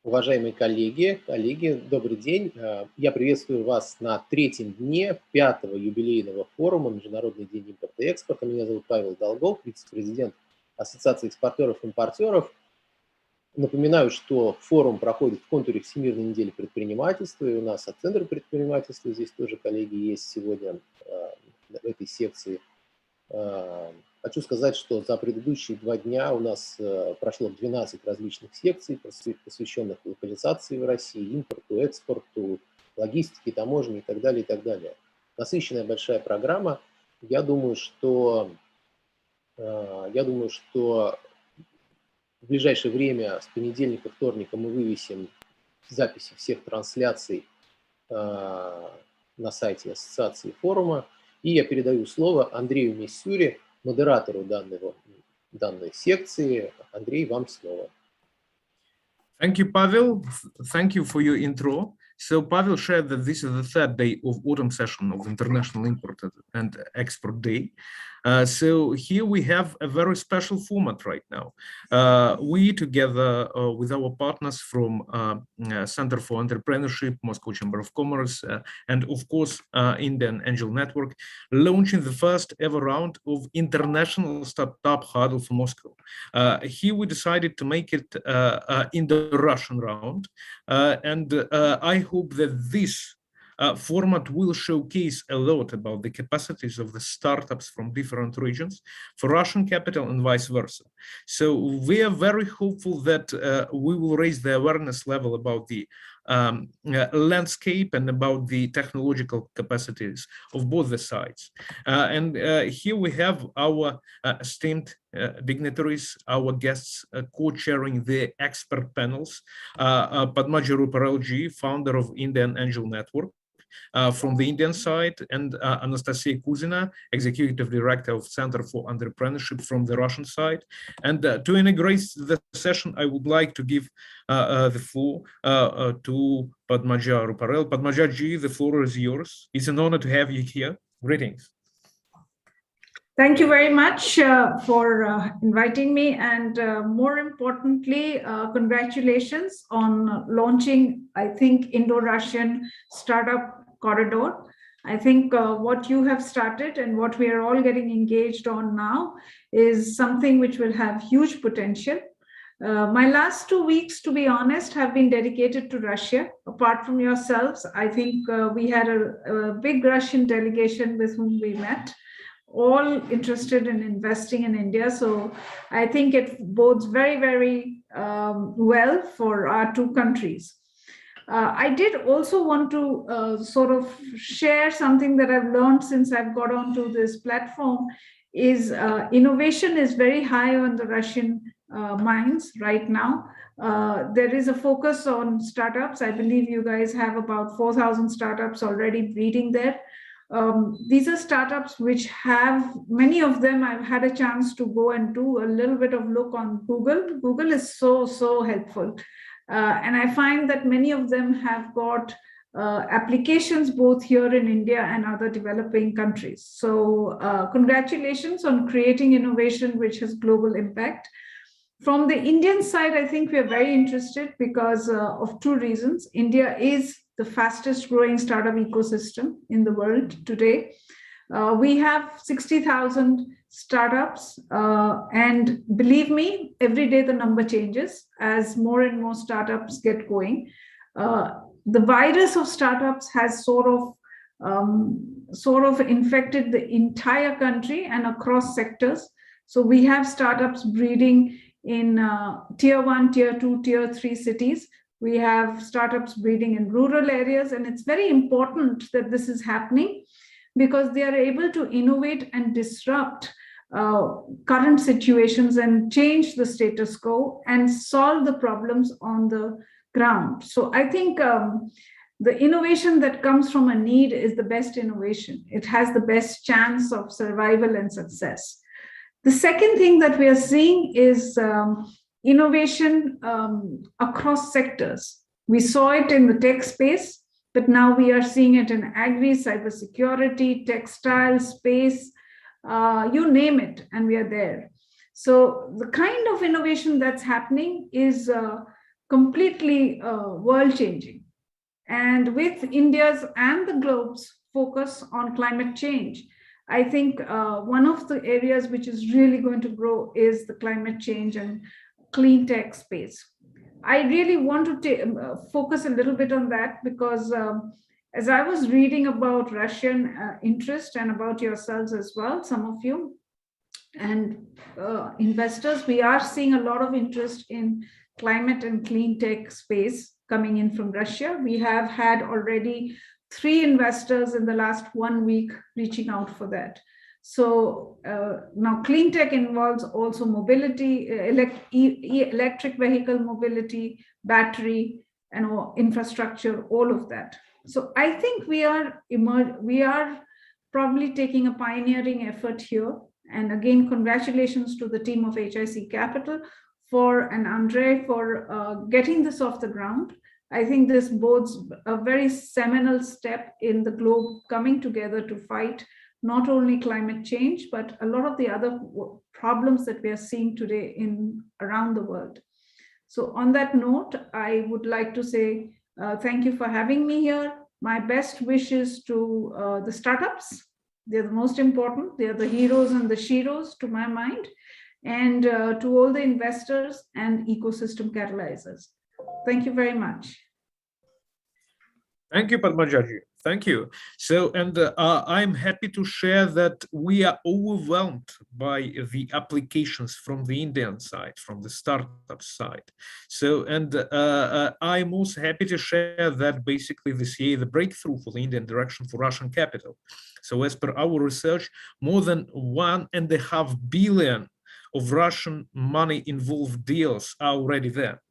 Уважаемые коллеги, добрый день. Я приветствую вас на третьем дне пятого юбилейного форума «Международный день импорта и экспорта». Меня зовут Павел Долгов, вице-президент Ассоциации экспортеров и импортеров. Напоминаю, что форум проходит в контуре Всемирной недели предпринимательства, и у нас от Центра предпринимательства здесь тоже коллеги есть сегодня в этой секции. Хочу сказать, что за предыдущие 2 дня у нас прошло 12 различных секций, посвященных локализации в России, импорту, экспорту, логистике, таможне и так далее, и так далее. Насыщенная большая программа. Я думаю, что в ближайшее время, с понедельника, вторника, мы вывесим записи всех трансляций на сайте Ассоциации форума. И я передаю слово Андрею Миссюре, модератору данной секции. Андрей, вам слово. Thank you, Pavel. Thank you for your intro. So Pavel shared that this is the 3rd day of autumn session of International Import and Export Day. So here we have a very special format right now. We together with our partners from Center for Entrepreneurship, Moscow Chamber of Commerce, and of course Indian Angel Network, launching the first ever round of International Startup Huddle for Moscow. Here we decided to make it Indo-Russian round, and I hope that this format will showcase a lot about the capacities of the startups from different regions for Russian capital and vice versa. So we are very hopeful that we will raise the awareness level about the landscape and about the technological capacities of both the sides. And here we have our esteemed dignitaries, our guests co-chairing the expert panels, Padmaja Ruparelji, founder of Indian Angel Network, from the Indian side, and Anastasia Kuzina, Executive Director of Center for Entrepreneurship from the Russian side. And to inaugurate the session, I would like to give the floor to Padmaja Ruparel. Padmaja ji, the floor is yours. It's an honor to have you here. Greetings. Thank you very much for inviting me, and more importantly, congratulations on launching, I think, Indo-Russian Startup Corridor. I think what you have started and what we are all getting engaged on now is something which will have huge potential. My last 2 weeks, to be honest, have been dedicated to Russia. Apart from yourselves, I think we had a big Russian delegation with whom we met, all interested in investing in India. So I think it bodes very, very well for our 2 countries. I did also want to sort of share something that I've learned since I've got onto this platform is innovation is very high on the Russian minds right now. There is a focus on startups. I believe you guys have about 4,000 startups already breeding there. These are startups which have, many of them I've had a chance to go and do a little bit of look on Google. Google is so helpful. And I find that many of them have got applications both here in India and other developing countries. So congratulations on creating innovation which has global impact. From the Indian side, I think we are very interested because of 2 reasons. India is the fastest growing startup ecosystem in the world today. We have 60,000 startups, and believe me, every day the number changes as more and more startups get going. The virus of startups has sort of infected the entire country and across sectors. So we have startups breeding in tier 1, tier 2, tier 3 cities. We have startups breeding in rural areas, and it's very important that this is happening because they are able to innovate and disrupt current situations and change the status quo and solve the problems on the ground. So I think the innovation that comes from a need is the best innovation. It has the best chance of survival and success. The second thing that we are seeing is innovation across sectors. We saw it in the tech space, but now we are seeing it in agri, cybersecurity, textile, space, you name it, and we are there. So the kind of innovation that's happening is completely world-changing. And with India's and the globe's focus on climate change, I think one of the areas which is really going to grow is the climate change and clean tech space. I really want to focus a little bit on that because as I was reading about Russian interest and about yourselves as well, some of you, and investors, we are seeing a lot of interest in climate and clean tech space coming in from Russia. We have had already 3 investors in the last 1 week reaching out for that. So now clean tech involves also mobility, electric vehicle mobility, battery, and infrastructure, all of that. So I think we are probably taking a pioneering effort here. And again, congratulations to the team of HIC Capital and Andre for getting this off the ground. I think this bodes a very seminal step in the globe coming together to fight not only climate change, but a lot of the other problems that we are seeing today around the world. So on that note, I would like to say thank you for having me here. My best wishes to the startups. They're the most important. They're the heroes and the sheroes to my mind, and to all the investors and ecosystem catalyzers. Thank you very much. Thank you, Padmajaji. Thank you. So, and I'm happy to share that we are overwhelmed by the applications from the Indian side, from the startup side. So, and I'm also happy to share that basically this year, the breakthrough for the Indian direction for Russian capital. So as per our research, more than 1.5 billion of Russian money involved deals are already there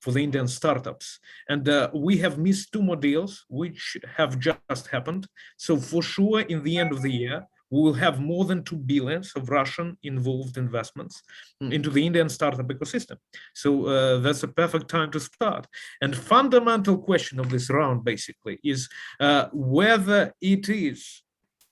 for the Indian startups. And we have missed 2 more deals, which have just happened. So for sure, in the end of the year, we will have more than 2 billion of Russian involved investments into the Indian startup ecosystem. So that's a perfect time to start. And fundamental question of this round basically is whether it is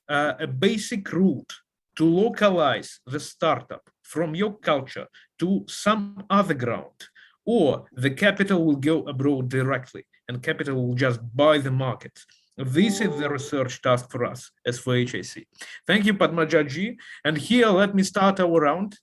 a basic route to localize the startup from your culture to some other ground, or the capital will go abroad directly and capital will just buy the market. This is the research task for us as for HIC. Thank you, Padmajaji. And here, let me start our round.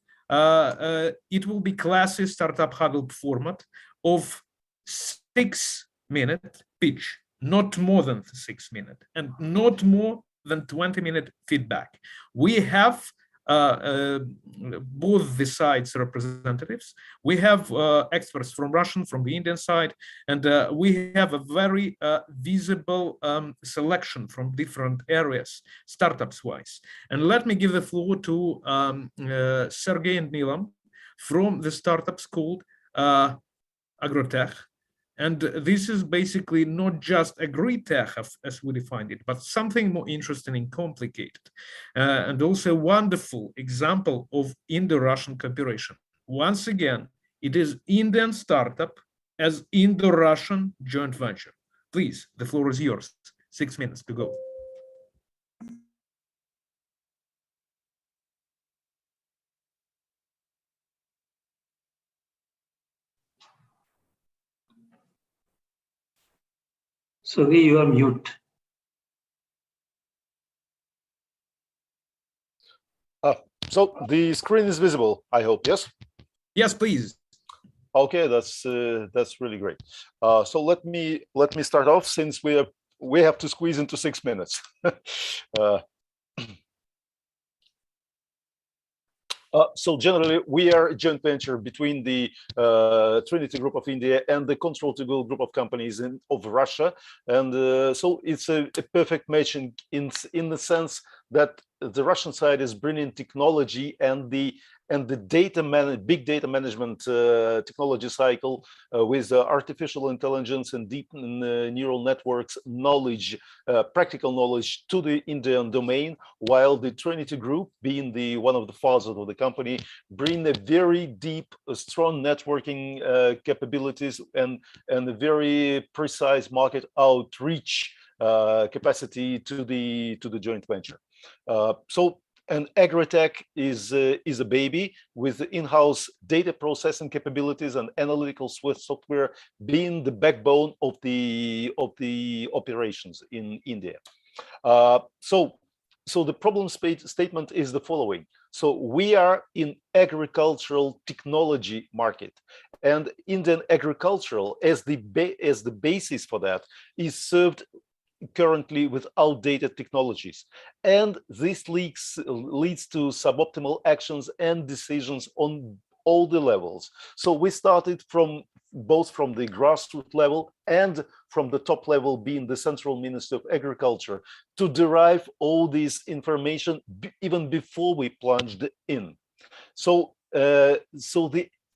It will be classic startup huddle format of 6-minute pitch, not more than 6 minutes, and not more than 20-minute feedback. We have both the sides representatives. We have experts from Russian, from the Indian side, and we have a very visible selection from different areas, startups-wise. And let me give the floor to Sergey and Nilam from the startups called Agrotech. And this is basically not just agri-tech as we defined it, but something more interesting and complicated. And also a wonderful example of Indo-Russian cooperation. Once again, it is Indian startup as Indo-Russian joint venture. Please, the floor is yours. 6 minutes to go. Sergey, you are mute. So the screen is visible, I hope, yes? Yes, please. Okay, that's really great. So let me start off, since we have to squeeze into 6 minutes. So generally, we are a joint venture between the Trinity Group of India and the Control to Go group of companies of Russia, and so it's a perfect match in the sense that the Russian side is bringing technology and the big data management technology cycle with artificial intelligence and deep neural networks knowledge, practical knowledge to the Indian domain, while the Trinity Group, being one of the fathers of the company, bring a very deep, strong networking capabilities and a very precise market outreach capacity to the joint venture. So And agritech is a baby with in-house data processing capabilities and analytical software being the backbone of the operations in India. So the problem statement is the following. So we are in agricultural technology market, and Indian agricultural as the basis for that is served currently with outdated technologies, and this leads to suboptimal actions and decisions on all the levels. So we started both from the grassroots level and from the top level, being the Central Ministry of Agriculture, to derive all this information even before we plunged in. So the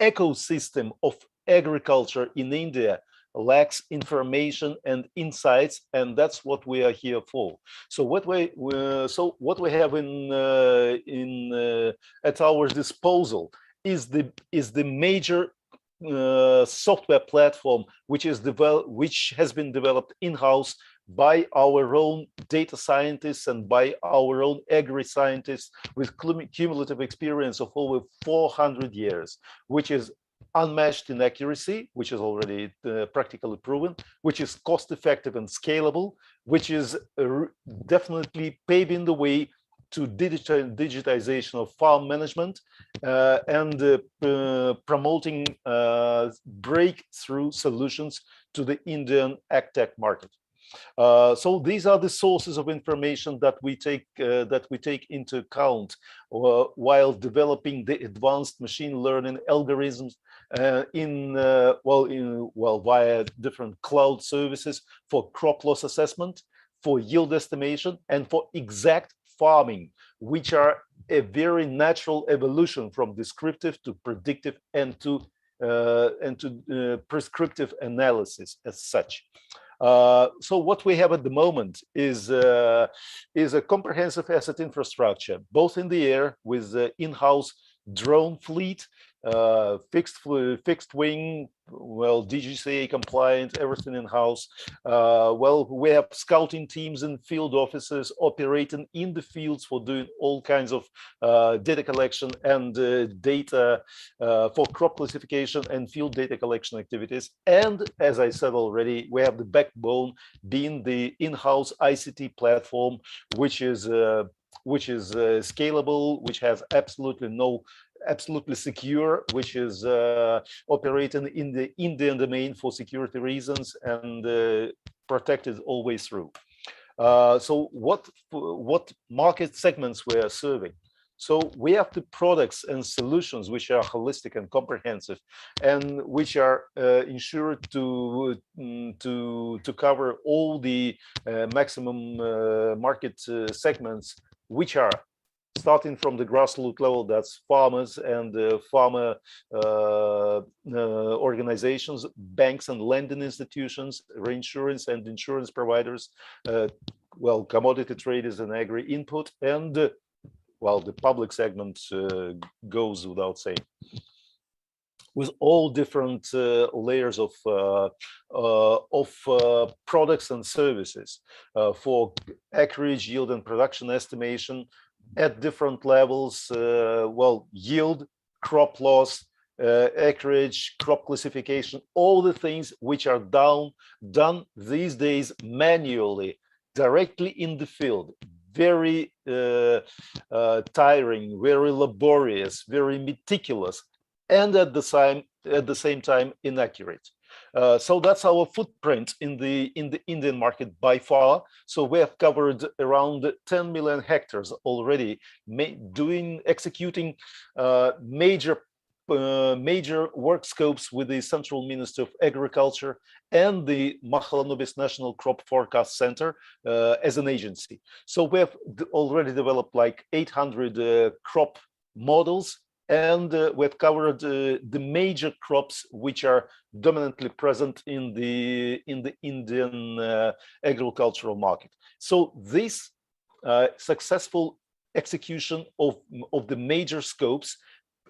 ecosystem of agriculture in India lacks information and insights, and that's what we are here for. So what we have at our disposal is the major software platform which has been developed in-house by our own data scientists and by our own agri-scientists with cumulative experience of over 400 years, which is unmatched in accuracy, which is already practically proven, which is cost-effective and scalable, which is definitely paving the way to digitization of farm management and promoting breakthrough solutions to the Indian agtech market. So these are the sources of information that we take into account while developing the advanced machine learning algorithms via different cloud services for crop loss assessment, for yield estimation, and for exact farming, which are a very natural evolution from descriptive to predictive and to prescriptive analysis as such. So what we have at the moment is a comprehensive asset infrastructure, both in the air with the in-house drone fleet, fixed wing, DGCA compliant, everything in-house. We have scouting teams and field officers operating in the fields for doing all kinds of data collection and data for crop classification and field data collection activities. And as I said already, we have the backbone being the in-house ICT platform, which is scalable, which has absolutely secure, which is operating in the Indian domain for security reasons and protected all the way through. So what market segments we are serving? So we have the products and solutions which are holistic and comprehensive, and which are ensured to cover all the maximum market segments, which are starting from the grassroots level, that's farmers and farmer organizations, banks and lending institutions, reinsurance and insurance providers, commodity traders and agri input, and the public segment goes without saying, with all different layers of products and services for acreage, yield, and production estimation at different levels, yield, crop loss, acreage, crop classification, all the things which are done these days manually, directly in the field. Very tiring, very laborious, very meticulous, and at the same time inaccurate. So that's our footprint in the Indian market by far. So we have covered around 10 million hectares already, executing major work scopes with the Central Ministry of Agriculture and the Mahalanobis National Crop Forecast Center as an agency. So we have already developed like 800 crop models, and we've covered the major crops which are dominantly present in the Indian agricultural market. So this successful execution of the major scopes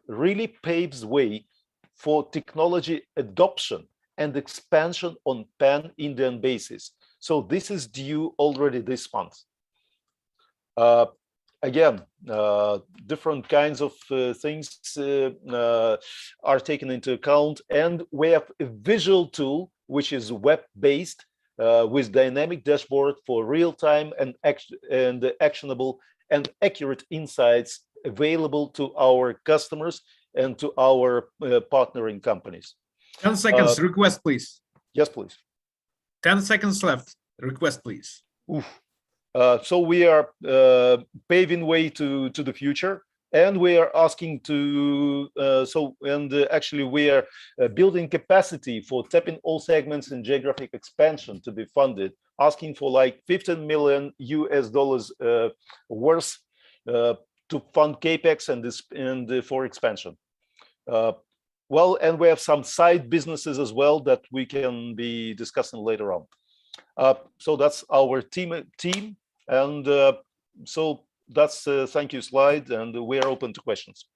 really paves way for technology adoption and expansion on pan-Indian basis. So this is due already this month. again, different kinds of things are taken into account, and we have a visual tool which is web-based with dynamic dashboard for real-time and actionable and accurate insights available to our customers and to our partnering companies. 10 seconds, request please. Yes, please. 10 seconds left, request please. So we are paving way to the future, and we are asking to, actually we are building capacity for tapping all segments and geographic expansion to be funded, asking for like $15 million worth to fund capex and for expansion. Well, and we have some side businesses as well that we can be discussing later on. So that's our team, and so that's thank you slide, and we are open to questions.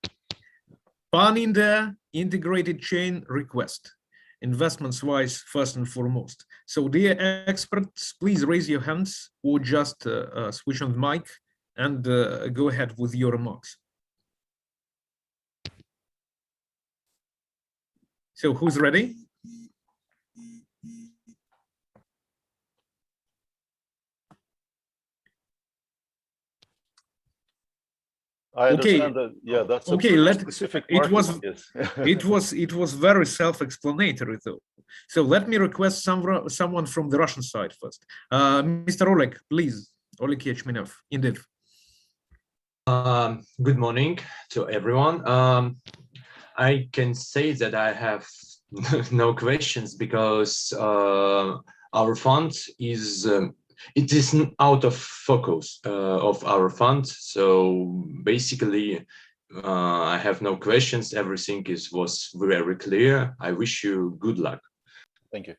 Pan-India integrated chain request, investments wise first and foremost. So dear experts, please raise your hands or just switch on the mic and go ahead with your remarks. So who's ready? I understand that, yeah, that's okay. Specific it was very self-explanatory though. So let me request someone from the Russian side first. Mr. Oleg, please. Oleg Yachmenov, Indiv. Good morning to everyone. I can say that I have no questions because our fund is it is out of focus of our fund. So basically, I have no questions. Everything was very clear. I wish you good luck. Thank you.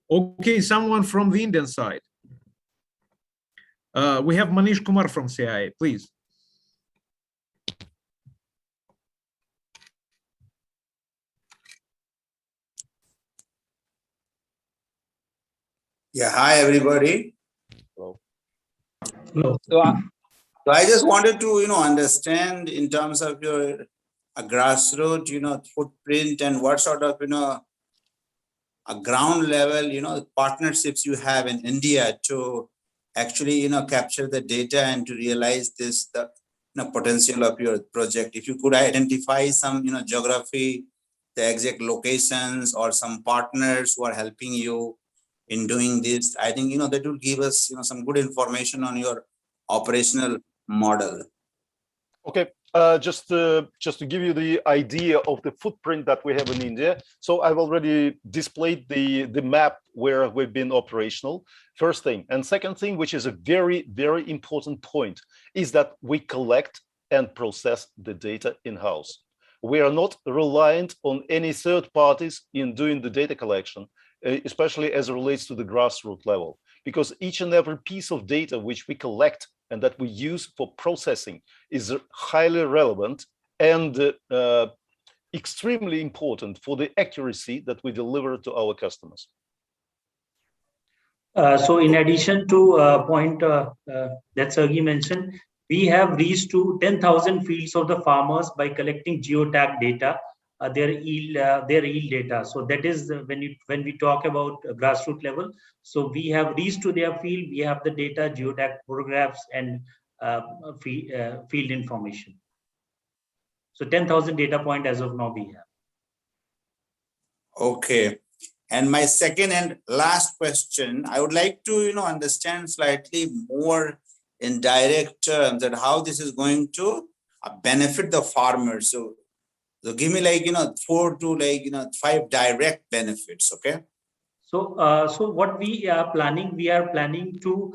Okay, someone from the Indian side. We have Manish Kumar from CIA, please. Yeah, hi everybody. Hello. Hello. So I just wanted to, understand in terms of your grassroots, footprint and what sort of, a ground level, partnerships you have in India to actually, capture the data and to realize the potential of your project. If you could identify some, geography, the exact locations or some partners who are helping you in doing this, I think, that will give us, some good information on your operational model. Okay, just to give you the idea of the footprint that we have in India. So I've already displayed the map where we've been operational, first thing. And second thing, which is a very, very important point, is that we collect and process the data in-house. We are not reliant on any third parties in doing the data collection, especially as it relates to the grassroots level, because each and every piece of data which we collect and that we use for processing is highly relevant and extremely important for the accuracy that we deliver to our customers. So in addition to point that Sergey mentioned, we have reached to 10,000 fields of the farmers by collecting geotag data, their yield data. So that is when we talk about grassroots level. So we have reached to their field. We have the data, geotag photographs, and field information. So 10,000 data point as of now we have. Okay. And my second and last question, I would like to, understand slightly more in direct terms that how this is going to benefit the farmers. So give me 4 to 5 direct benefits, okay? So what we are planning to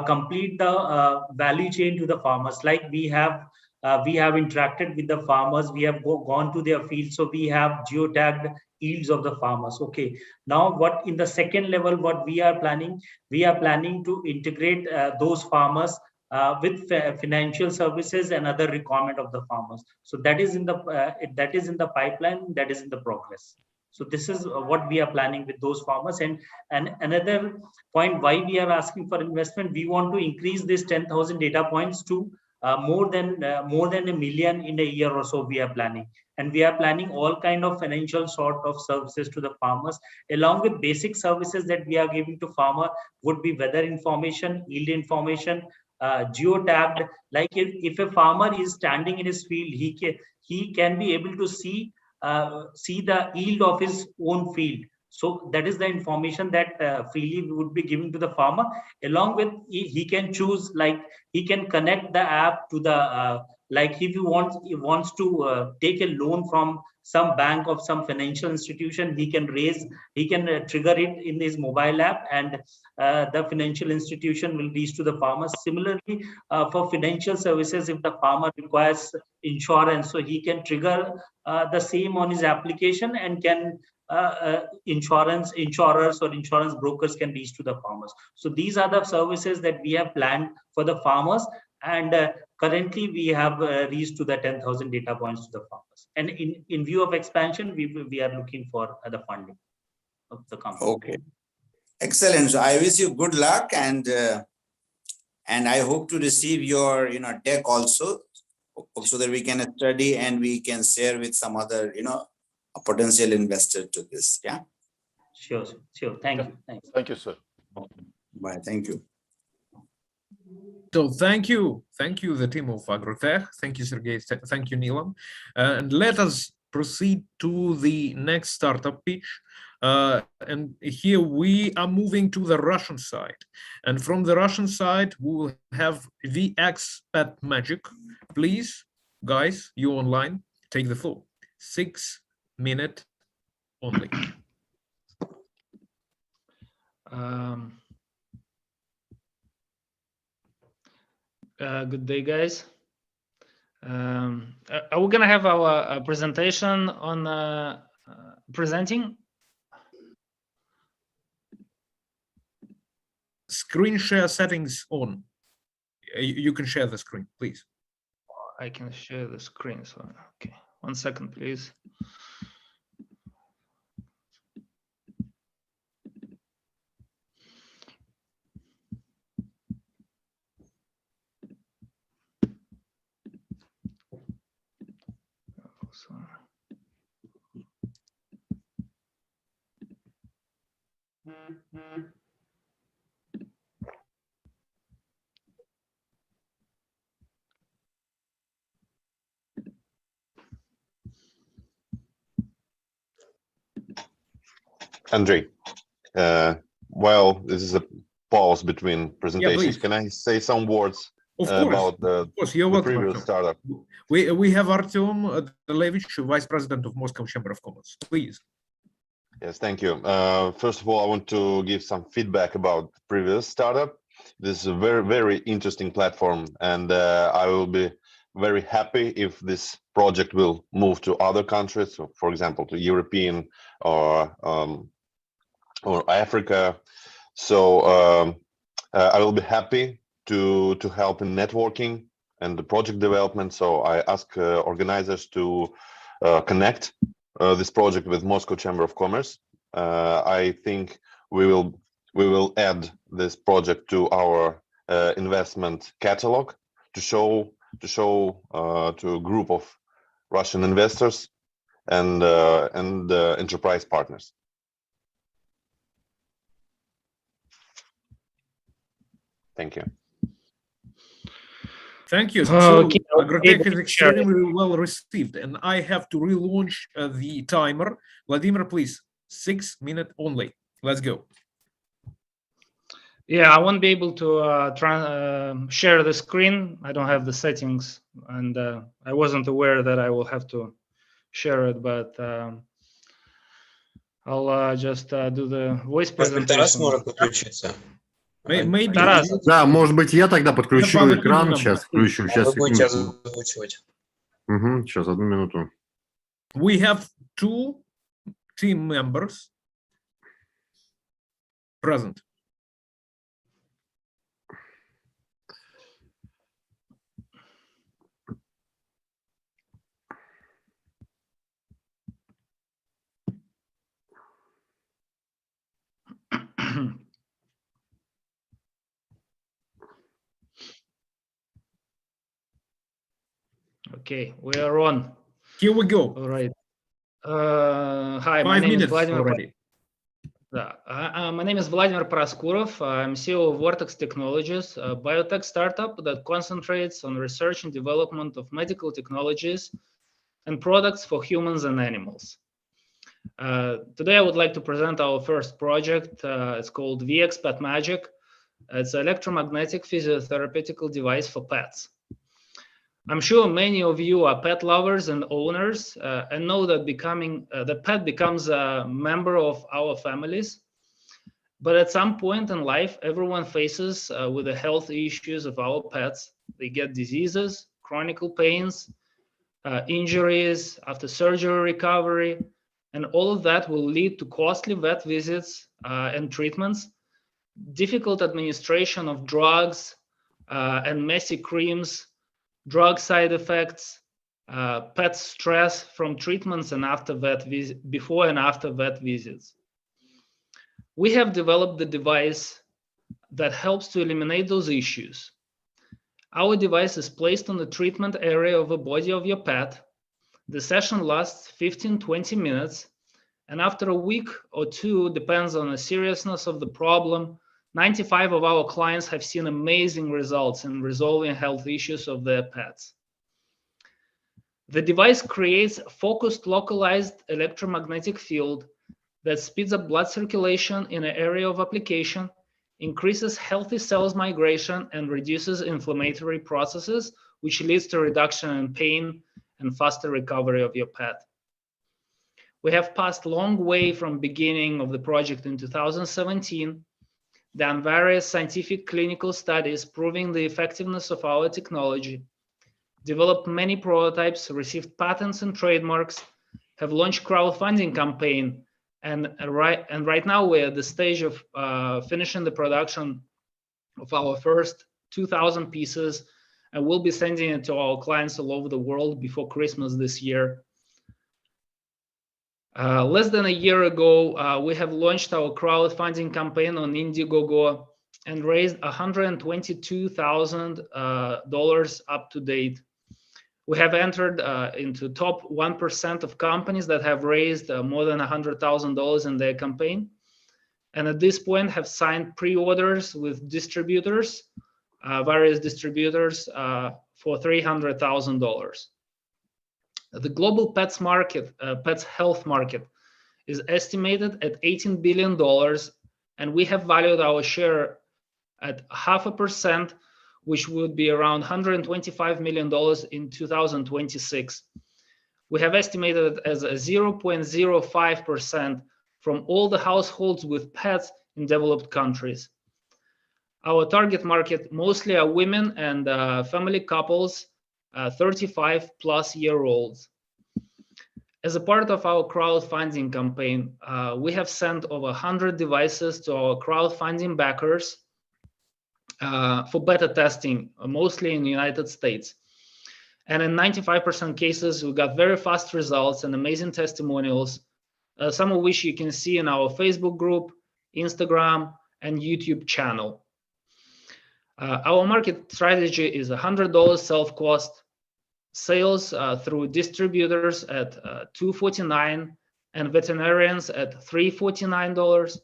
complete the value chain to the farmers. Like we have interacted with the farmers. We have gone to their fields. So we have geotagged yields of the farmers. Okay. Now, what in the second level, what we are planning to integrate those farmers with financial services and other requirement of the farmers. So that is in the pipeline. That is in the progress. So this is what we are planning with those farmers. And another point why we are asking for investment, we want to increase this 10,000 data points to more than a million in a year or so we are planning. And we are planning all kind of financial sort of services to the farmers, along with basic services that we are giving to farmer would be weather information, yield information, geo-tagged. Like if a farmer is standing in his field, he can be able to see the yield of his own field. So that is the information that freely we would be giving to the farmer. Along with he can choose, like he can connect the app to the like if he wants to take a loan from some bank of some financial institution, he can trigger it in his mobile app, and the financial institution will reach to the farmers. Similarly, for financial services, if the farmer requires insurance, so he can trigger the same on his application, and can insurers or insurance brokers can reach to the farmers. So these are the services that we have planned for the farmers, and currently we have reached to the 10,000 data points to the farmers. And in view of expansion, we are looking for the funding of the company. Okay, excellent. So I wish you good luck, and I hope to receive your deck also, so that we can study and we can share with some other a potential investor to this. Yeah. Sure. Thank you. Thanks. Thank you, sir. Bye. Thank you. So thank you, the team of Agrotech. Thank you, Sergey. Thank you, Nilam. And let us proceed to the next startup pitch. And here we are moving to the Russian side. And from the Russian side, we will have VX Magic. Please, guys, you online, take the floor. 6 minutes only. Good day, guys. Are we gonna have our presentation on presenting? Screen share settings on. You can share the screen, please. I can share the screen. So okay, 1 second, please. Andrei, while this is a pause between presentations, Yeah, can I say some words about the previous startup? We have Artem Levich, Vice President of Moscow Chamber of Commerce. Please. Yes, thank you. First of all, I want to give some feedback about the previous startup. This is a very, very interesting platform, and I will be very happy if this project will move to other countries, so for example, to European or Africa. So I will be happy to help in networking and the project development. So I ask organizers to connect this project with Moscow Chamber of Commerce. I think we will add this project to our investment catalog to show to a group of Russian investors and enterprise partners. Thank you. Thank you. So Agrotech is extremely well received, and I have to relaunch the timer. Vladimir, please, 6 minutes only. Let's go. Yeah, I won't be able to share the screen. I don't have the settings, and I wasn't aware that I will have to share it, but I'll just do the voice presentation. Maybe. Да, может быть, я тогда подключу экран. Сейчас включу. Сейчас, секунду. Сейчас, 1 минуту. We have 2 team members present. Okay, we are on. Here we go. All right. Hi, 5 my name is minutes Vladimir. already. My name is Vladimir Praskurov. I'm CEO of Vortex Technologies, a biotech startup that concentrates on research and development of medical technologies and products for humans and animals. Today, I would like to present our first project. It's called VX Magic. It's an electromagnetic physiotherapeutical device for pets. I'm sure many of you are pet lovers and owners and know that the pet becomes a member of our families. But at some point in life, everyone faces with the health issues of our pets. They get diseases, chronic pains, injuries, after surgery recovery, and all of that will lead to costly vet visits and treatments, difficult administration of drugs and messy creams, drug side effects, pet stress from treatments and before and after vet visits. We have developed the device that helps to eliminate those issues. Our device is placed on the treatment area of the body of your pet. The session lasts 15-20 minutes, and after a week or two, depends on the seriousness of the problem, 95 of our clients have seen amazing results in resolving health issues of their pets. The device creates a focused, localized electromagnetic field that speeds up blood circulation in an area of application, increases healthy cells migration, and reduces inflammatory processes, which leads to reduction in pain and faster recovery of your pet. We have passed a long way from beginning of the project in 2017, done various scientific clinical studies proving the effectiveness of our technology, developed many prototypes, received patents and trademarks, have launched crowdfunding campaign, and right now we're at the stage of finishing the production of our first 2,000 pieces, and we'll be sending it to our clients all over the world before Christmas this year. Less than a year ago, we have launched our crowdfunding campaign on Indiegogo and raised $122,000 up to date. We have entered into top 1% of companies that have raised more than $100,000 in their campaign, and at this point have signed pre-orders with distributors, various distributors, for $300,000. The global pets health market is estimated at $18 billion, and we have valued our share at 0.5%, which would be around $125 million in 2026. We have estimated it as a 0.05% from all the households with pets in developed countries. Our target market mostly are women and family couples, 35-plus-year-olds. As a part of our crowdfunding campaign, we have sent over 100 devices to our crowdfunding backers for beta testing, mostly in the United States. And in 95% cases, we got very fast results and amazing testimonials, some of which you can see in our Facebook group, Instagram, and YouTube channel. Our market strategy is $100 self-cost, sales through distributors at $249 and veterinarians at $349,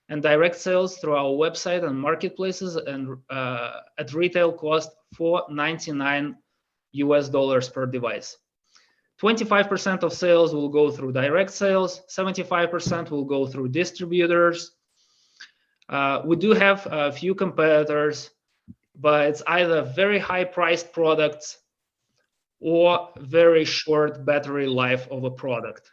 and direct sales through our website and marketplaces and at retail cost $499 per device. 25% of sales will go through direct sales, 75% will go through distributors. We do have a few competitors, but it's either very high-priced products or very short battery life of a product.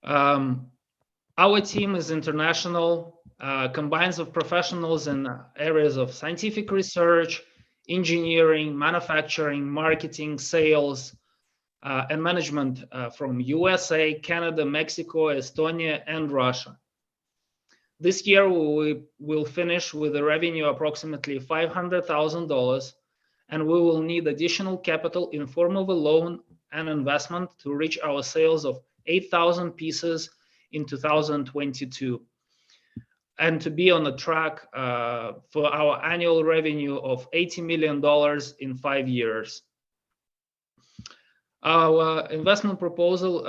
Our team is international, combines of professionals in areas of scientific research, engineering, manufacturing, marketing, sales, and management from USA, Canada, Mexico, Estonia, and Russia. This year, we will finish with a revenue approximately $500,000, and we will need additional capital in form of a loan and investment to reach our sales of 8,000 pieces in 2022, and to be on a track for our annual revenue of $80 million in 5 years. Our investment proposal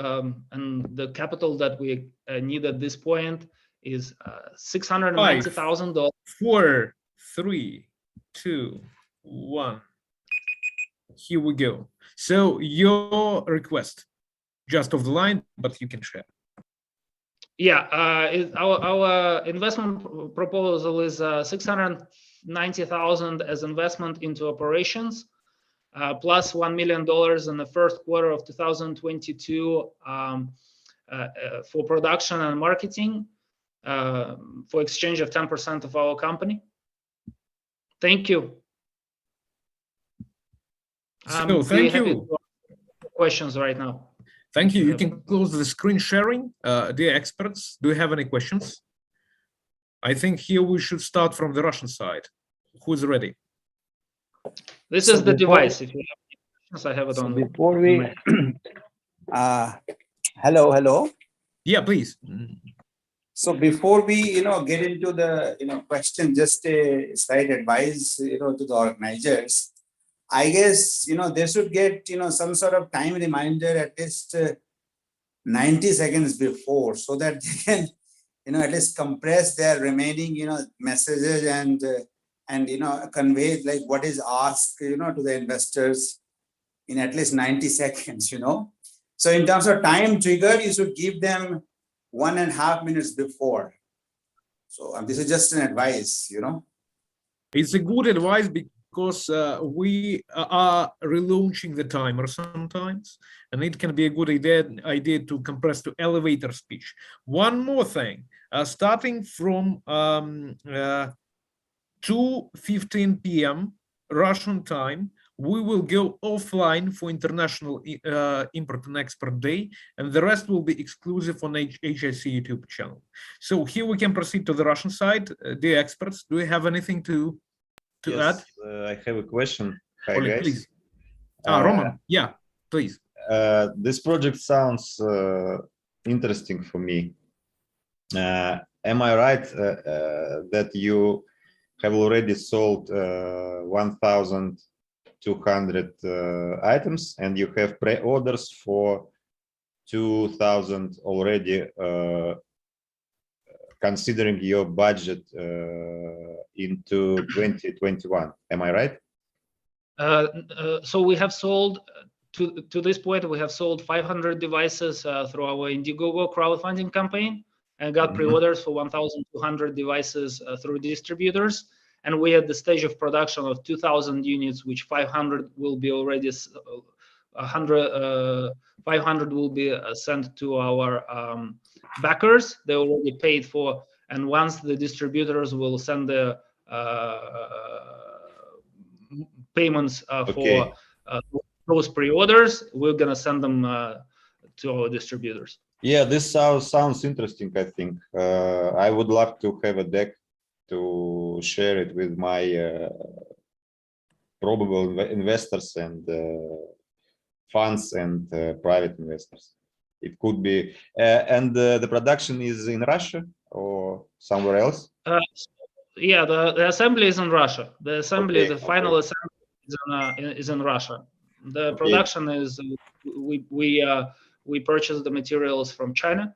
and the capital that we need at this point is $690,000. 4, 3, 2, 1. Here we go. So your request, just off the line, but you can share. Yeah, our investment proposal is $690,000 as investment into operations, plus $1 million in the first quarter of 2022 for production and marketing, for exchange of 10% of our company. Thank you. So thank you. Questions right now. Thank you. You can close the screen sharing. Dear experts, do you have any questions? I think here we should start from the Russian side. Who's ready? This is the device. If you have any questions, I have it on. Before we, hello. Yeah, please. So before we, get into the, question, just a slight advice, to the organizers. I guess, they should get, some sort of time reminder at least 90 seconds before, so that they can, at least compress their remaining, messages and convey like what is asked, to the investors in at least 90 seconds, So in terms of time trigger, you should give them 1.5 minutes before. So this is just an advice, It's a good advice because we are relaunching the timer sometimes, and it can be a good idea to compress to elevator speech. One more thing, starting from 2:15 p.m. Russian time, we will go offline for International Import and Export Day, and the rest will be exclusive on HIC YouTube channel. So here we can proceed to the Russian side. Dear experts, do you have anything to add? I have a question. Hi, Oleg, guys. please. Roman, yeah, please. This project sounds interesting for me. Am I right that you have already sold 1,200 items and you have pre-orders for 2,000 already, considering your budget into 2021? Am I right? So we have sold, to this point, we have sold 500 devices through our Indiegogo crowdfunding campaign, and got pre-orders for 1,200 devices through distributors. And we are at the stage of production of 2,000 units, which 500 will be already 500 will be sent to our backers. They already paid for, and once the distributors will send the payments for those pre-orders, we're gonna send them to our distributors. Yeah, this sounds interesting. I think I would love to have a deck to share it with my probable investors and funds and private investors. It could be, and the production is in Russia or somewhere else? Yeah, the assembly is in Russia. The assembly, the final assembly is in Russia. The production is, we purchased the materials from China,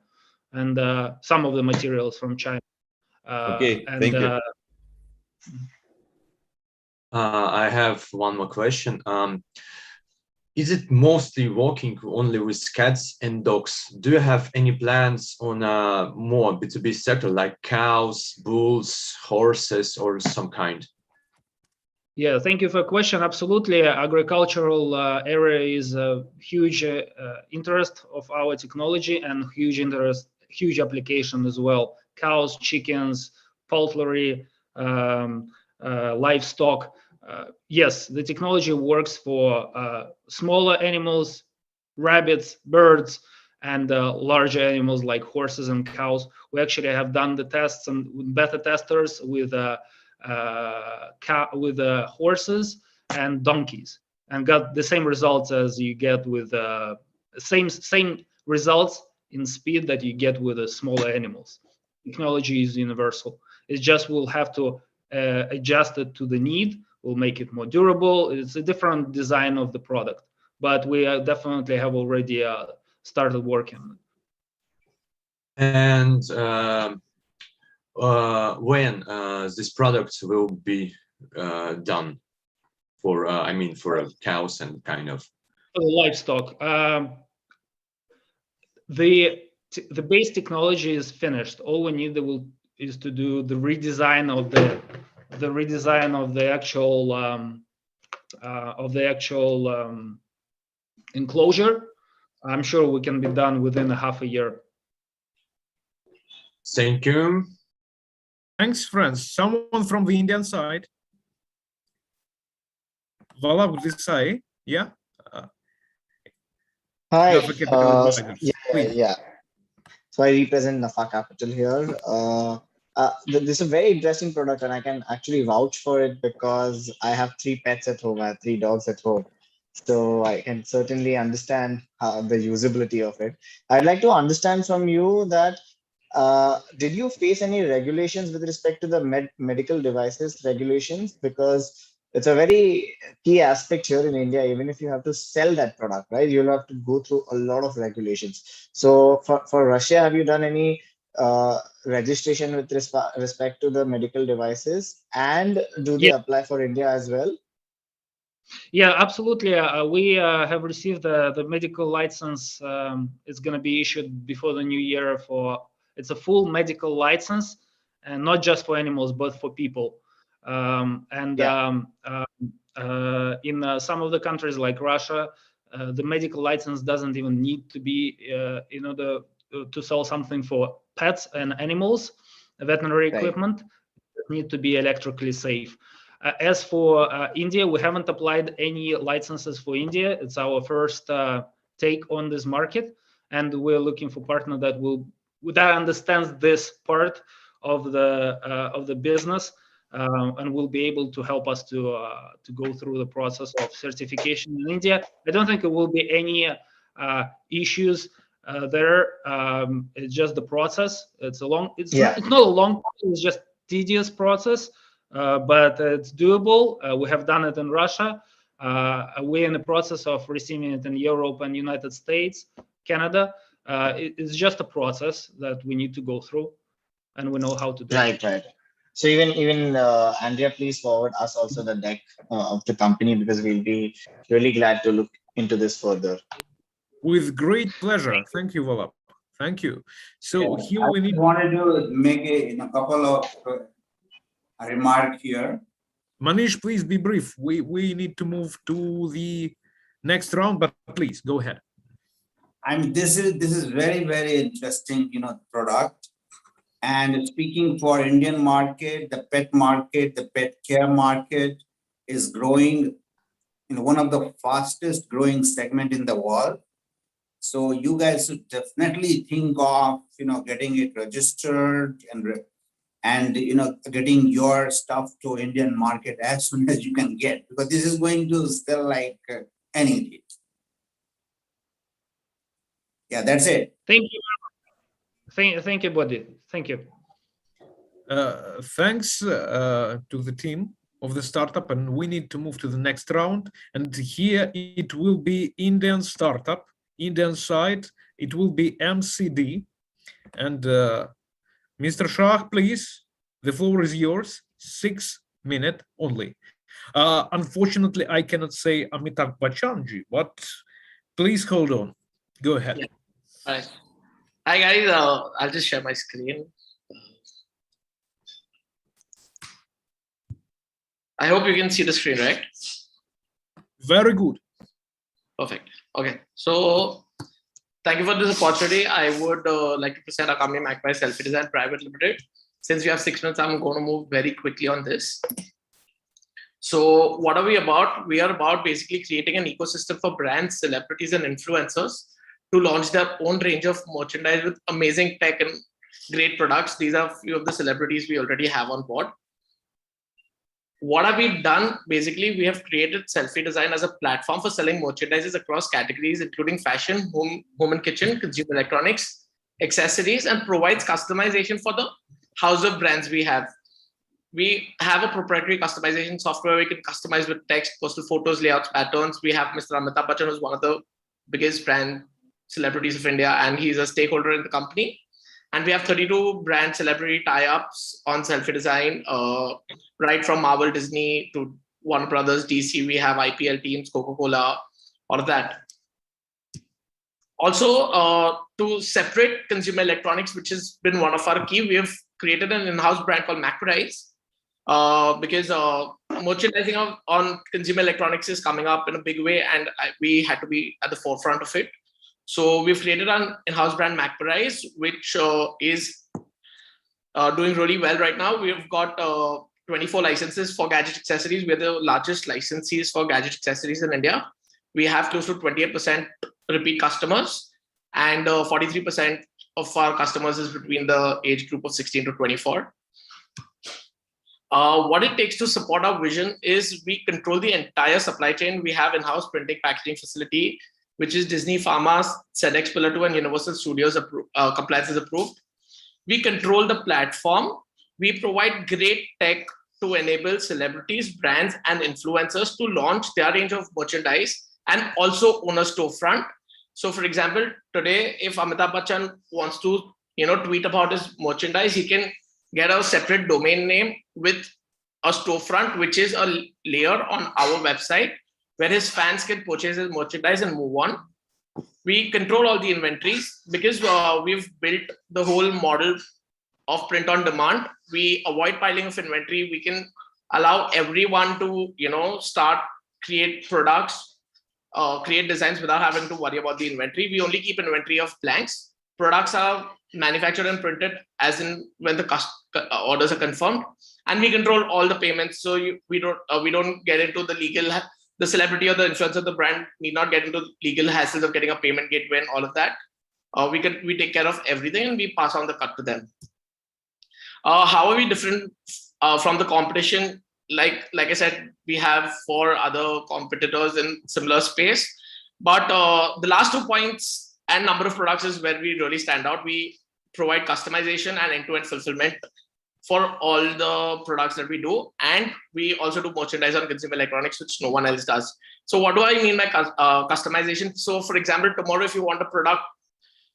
and some of the materials from China. Thank you. I have one more question. Is it mostly working only with cats and dogs? Do you have any plans on more B2B sector like cows, bulls, horses, or some kind? Yeah, thank you for the question. Absolutely, agricultural area is a huge interest of our technology and huge application as well. Cows, chickens, poultry, livestock. Yes, the technology works for smaller animals, rabbits, birds, and larger animals like horses and cows. We actually have done the tests and beta testers with horses and donkeys, and got the same results as you get with same results in speed that you get with the smaller animals. Technology is universal. It just will have to adjust it to the need. We'll make it more durable. It's a different design of the product, but we definitely have already started working. And when this product will be done for, I mean, for cows and kind of for the livestock? The base technology is finished. All we need is to do the redesign of the actual enclosure. I'm sure we can be done within a half a year. Thank you. Thanks, friends. Someone from the Indian side? Valab Desai, yeah? Hi. Yeah. Yeah. So I represent Nafa Capital here. This is a very interesting product, and I can actually vouch for it because I have 3 pets at home. I have 3 dogs at home. So I can certainly understand the usability of it. I'd like to understand from you that did you face any regulations with respect to the medical devices regulations? Because it's a very key aspect here in India. Even if you have to sell that product, right, you'll have to go through a lot of regulations. So for Russia, have you done any registration with respect to the medical devices, and do they apply for India as well? Yeah, absolutely. We have received the medical license. It's going to be issued before the new year. It's a full medical license, and not just for animals, but for people. In some of the countries like Russia, the medical license doesn't even need to be in order to sell something for pets and animals. Veterinary equipment need to be electrically safe. As for India, we haven't applied any licenses for India. It's our first take on this market, and we're looking for a partner that understands this part of the business and will be able to help us to go through the process of certification in India. I don't think there will be any issues there. It's just the process. It's not a long process. It's just tedious process. But it's doable. We have done it in Russia. We're in the process of receiving it in Europe and United States, Canada. It's just a process that we need to go through, and we know how to do it. Right. So even Andrea, please forward us also the deck of the company, because we'll be really glad to look into this further. With great pleasure. Thank you, Valab. Thank you. So here we need. I wanted to make a couple of remark here. Manish, please be brief. We need to move to the next round, but please go ahead. This is very, very interesting, product. And speaking for Indian market, the pet care market is growing in one of the fastest growing segment in the world. So you guys should definitely think of, getting it registered and getting your stuff to Indian market as soon as you can get, because this is going to sell like anything. Yeah, that's it. Thank you. Thank you, buddy. Thank you. Thanks to the team of the startup, and we need to move to the next round. And here it will be Indian startup, Indian side. It will be MCD, and Mr. Shah, please, the floor is yours. 6 minutes only. Unfortunately, I cannot say Amitabh Bachchanji, but please hold on. Go ahead. Yeah. All right. Hi guys, I'll just share my screen. I hope you can see the screen, right? Very good. Perfect. Okay. So thank you for this opportunity. I would like to present our company, Magpie Selfie Design Private Limited. Since we have 6 minutes, I'm going to move very quickly on this. So what are we about? We are about basically creating an ecosystem for brands, celebrities, and influencers to launch their own range of merchandise with amazing tech and great products. These are a few of the celebrities we already have on board. What have we done? Basically, we have created Selfie Design as a platform for selling merchandises across categories, including fashion, home and kitchen, consumer electronics, accessories, and provides customization for the house of brands we have. we have a proprietary customization software. We can customize with text, postal photos, layouts, patterns. We have Mr. Amitabh Bachchan, who's one of the biggest brand celebrities of India, and he's a stakeholder in the company. And we have 32 brand celebrity tie-ups on Selfie Design, right from Marvel, Disney to Warner Brothers, DC. We have IPL teams, Coca-Cola, all of that. Also, to separate consumer electronics, which has been one of our key, we have created an in-house brand called Macprice, because merchandising on consumer electronics is coming up in a big way, and we had to be at the forefront of it. So we've created an in-house brand, Macprice, which is doing really well right now. We've got 24 licenses for gadget accessories. We're the largest licensees for gadget accessories in India. We have close to 28% repeat customers, and 43% of our customers is between the age group of 16 to 24. What it takes to support our vision is we control the entire supply chain. We have in-house printing packaging facility, which is Disney Pharma, SEDEX Pillar 2, and Universal Studios compliance is approved. We control the platform. We provide great tech to enable celebrities, brands, and influencers to launch their range of merchandise and also own a storefront. So, for example, today, if Amitabh Bachchan wants to, tweet about his merchandise, he can get a separate domain name with a storefront, which is a layer on our website where his fans can purchase his merchandise and move on. We control all the inventories because we've built the whole model of print on demand. We avoid piling of inventory. We can allow everyone to, create products, create designs without having to worry about the inventory. We only keep inventory of blanks. Products are manufactured and printed as in when the orders are confirmed, and we control all the payments. So we don't get into the legal. The celebrity or the influencer, the brand need not get into legal hassles of getting a payment gateway and all of that. We take care of everything and we pass on the cut to them. How are we different from the competition? Like I said, we have 4 other competitors in similar space. But the last 2 points and number of products is where we really stand out. We provide customization and end-to-end fulfillment for all the products that we do. And we also do merchandise on consumer electronics, which no one else does. So what do I mean by customization? So for example, tomorrow, if you want a product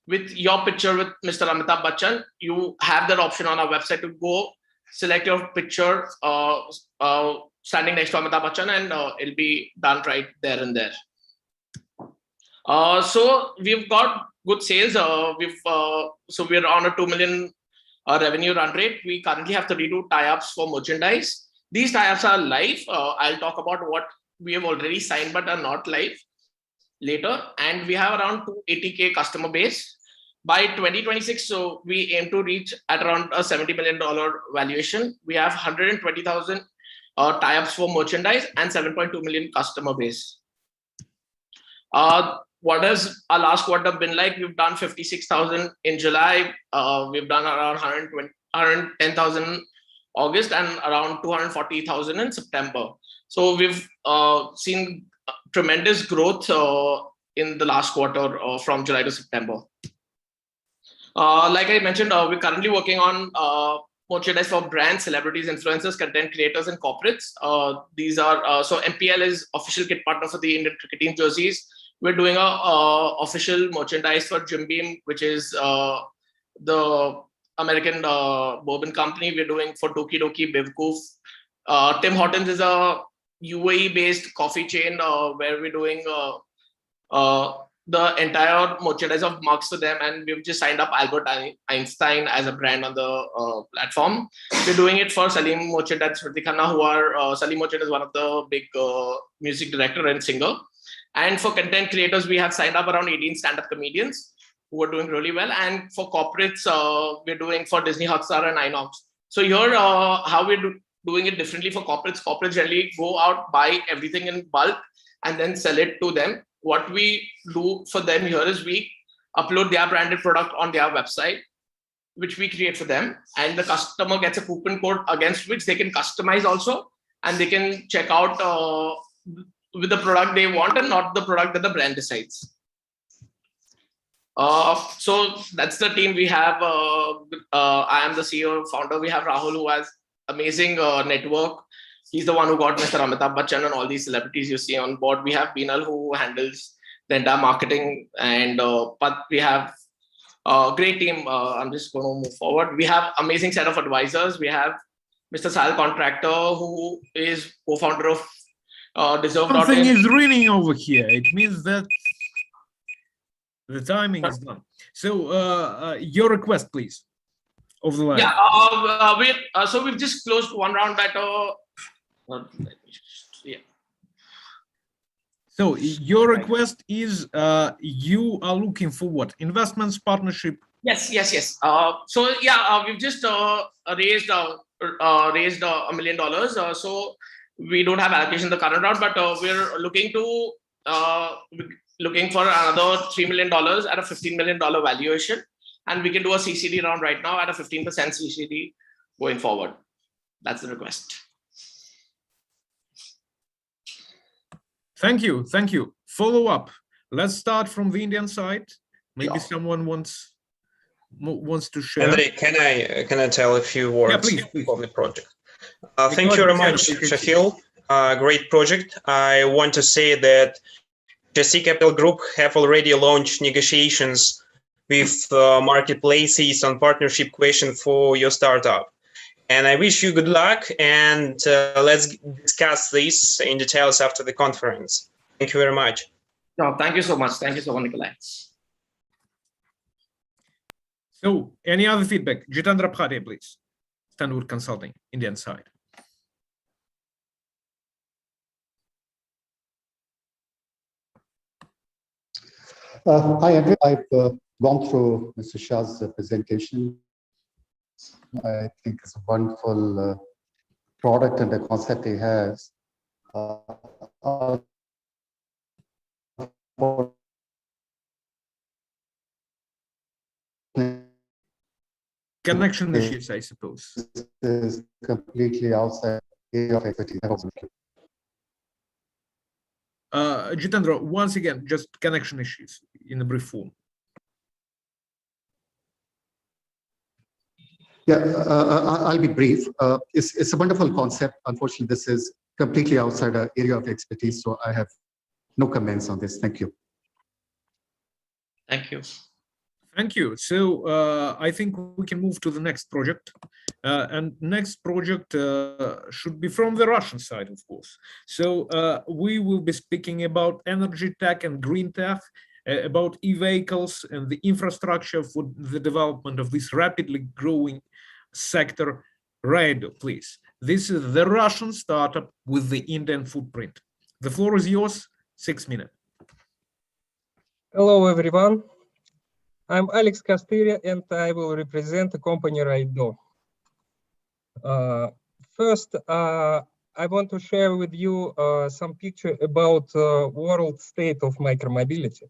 with your picture with Mr. Amitabh Bachchan, you have that option on our website to go select your picture standing next to Amitabh Bachchan, and it'll be done right there and there. So we've got good sales. So we're on a 2 million revenue run rate. We currently have 32 tie-ups for merchandise. These tie-ups are live. I'll talk about what we have already signed but are not live later. And we have around 280K customer base. By 2026, so we aim to reach at around a $70 million valuation. We have 120,000 tie-ups for merchandise and 7.2 million customer base. What has our last quarter been like? We've done 56,000 in July. We've done around 110,000 August and around 240,000 in September. So we've seen tremendous growth in the last quarter from July to September. Like I mentioned, we're currently working on merchandise for brands, celebrities, influencers, content creators, and corporates. These are so MPL is official kit partner for the Indian cricket team jerseys. We're doing a official merchandise for Jim Beam, which is the American bourbon company. We're doing for Doki Doki, Bivkoof. Tim Hortons is a UAE-based coffee chain where we're doing the entire merchandise of mugs for them, and we've just signed up Albert Einstein as a brand on the platform. We're doing it for Salim Merchant and Smriti Khanna, who are Salim Merchant is one of the big music director and singer. And for content creators, we have signed up around 18 stand-up comedians who are doing really well. And for corporates, we're doing for Disney, Hotstar, and Inox. So here, how we're doing it differently for corporates. Corporates generally go out, buy everything in bulk, and then sell it to them. What we do for them here is we upload their branded product on their website, which we create for them. And the customer gets a coupon code against which they can customize also. And they can check out with the product they want and not the product that the brand decides. So that's the team we have. I am the CEO, founder. We have Rahul, who has amazing network. He's the one who got Mr. Amitabh Bachchan and all these celebrities you see on board. We have Beenal who handles the entire marketing, and but we have a great team. I'm just going to move forward. We have amazing set of advisors. We have Mr. Sal Contractor, who is co-founder of Deserve. Something is ringing over here. It means that the timing is done. So your request, please, of the line. Yeah, so we've just closed one round at yeah. So your request is you are looking for what? Investments, partnership? Yes. So yeah, we've just raised $1 million. So we don't have allocation in the current round, but we're looking for another $3 million at a $15 million valuation, and we can do a CCD round right now at a 15% CCD going forward. That's the request. Thank you. Follow up. Let's start from the Indian side. Maybe someone wants to share. Andrei, can I tell a few words of the project? Thank you very much, Shahil. Great project. I want to say that HIC Capital Group have already launched negotiations with marketplaces on partnership question for your startup. And I wish you good luck, and let's discuss this in details after the conference. Thank you very much. No, thank you so much. Thank you so much, Nikolai. So, any other feedback? Jitendra Bhatia, please. Stanwood Consulting, Indian side. Hi, Andrew. I've gone through Mr. Shah's presentation. I think it's a wonderful product and the concept he has. Connection issues, I suppose. This is completely outside area of expertise. Jitendra, once again, just connection issues in a brief form. Yeah, I'll be brief. It's a wonderful concept. Unfortunately, this is completely outside our area of expertise, so I have no comments on this. Thank you. Thank you. Thank you. So I think we can move to the next project. And next project should be from the Russian side, of course. So we will be speaking about energy tech and green tech, about e-vehicles and the infrastructure for the development of this rapidly growing sector. Raido, please. This is the Russian startup with the Indian footprint. The floor is yours, 6 minutes. Hello, everyone. I'm Alex Kostyria, and I will represent the company Raido. First, I want to share with you some picture about world state of micromobility.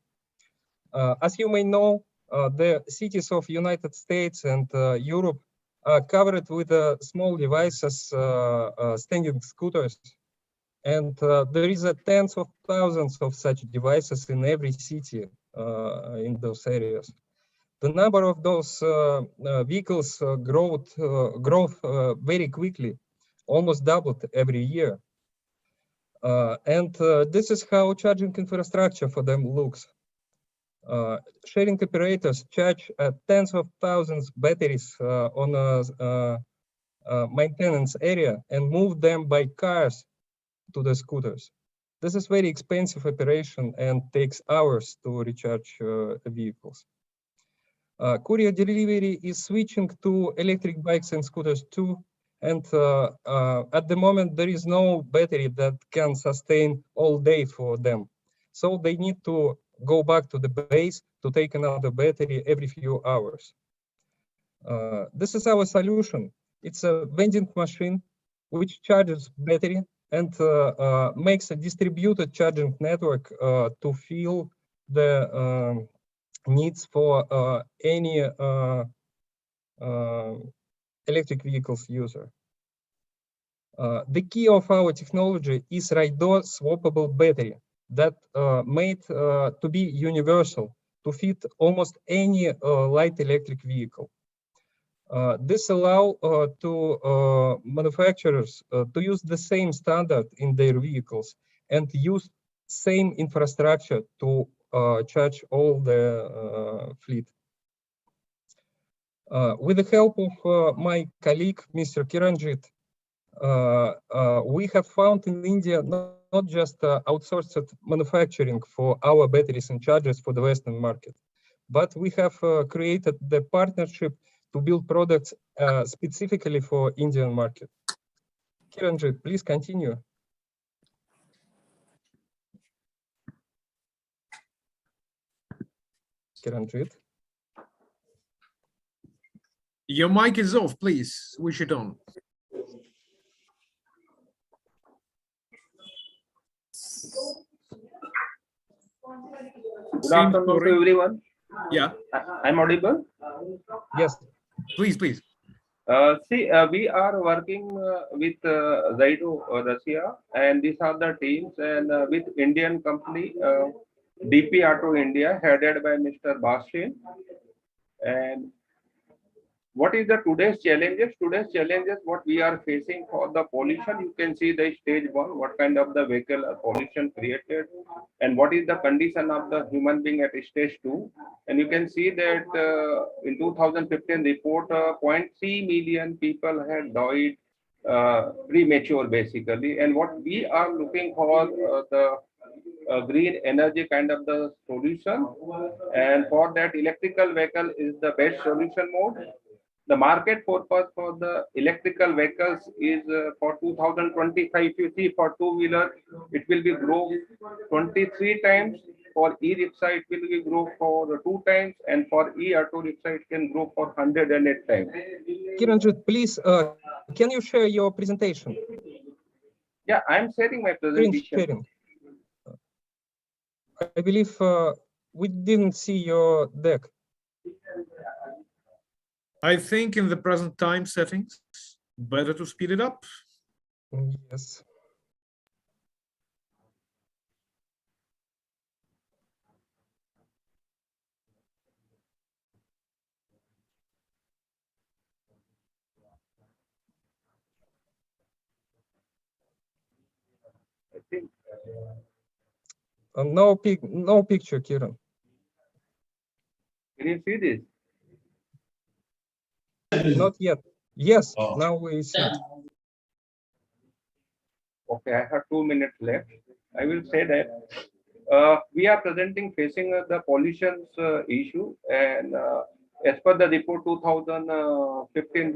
As you may know, the cities of United States and Europe are covered with small devices, standing scooters. And there is tens of thousands of such devices in every city in those areas. The number of those vehicles growth very quickly, almost doubled every year. And this is how charging infrastructure for them looks. Sharing operators charge tens of thousands batteries on a maintenance area and move them by cars to the scooters. This is very expensive operation and takes hours to recharge vehicles. Courier delivery is switching to electric bikes and scooters too. And at the moment, there is no battery that can sustain all day for them. So they need to go back to the base to take another battery every few hours. This is our solution. It's a vending machine which charges battery and makes a distributed charging network to fill the needs for any electric vehicles user. The key of our technology is Raido swappable battery that made to be universal to fit almost any light electric vehicle. This allows to manufacturers to use the same standard in their vehicles and use same infrastructure to charge all the fleet. With the help of my colleague, Mr. Kiranjit, we have found in India not just outsourced manufacturing for our batteries and chargers for the Western market, but we have created the partnership to build products specifically for Indian market. Kiranjit, please continue. Kiranjit. Your mic is off, please switch it on. Good afternoon to everyone. Yeah. I'm audible? Yes. Please. We are working with Zydo Russia, and these are the teams, and with Indian company, DP Auto India, headed by Mr. Bashin. And what is the today's challenges? Today's challenges, what we are facing for the pollution, you can see the stage 1, what kind of the vehicle pollution created, and what is the condition of the human being at stage 2. And you can see that in 2015 report, 0.3 million people had died premature basically. And what we are looking for the green energy kind of the solution, and for that electrical vehicle is the best solution mode. The market purpose for the electrical vehicles is for 2025. If you see for two-wheeler, it will be grow 23 times. For e-rickshaw, it will be grow for 2 times, and for e-auto rickshaw, it can grow for 108 times. Kiranjit, please, can you share your presentation? Yeah, I'm sharing my presentation. I believe we didn't see your deck. I think in the present time settings, better to speed it up. Yes. I think No picture, Kiran. Can you see this? Not yet. Yes, now we see it. Okay, I have 2 minutes left. I will say that we are presenting facing the pollution issue, and as per the report, 2015,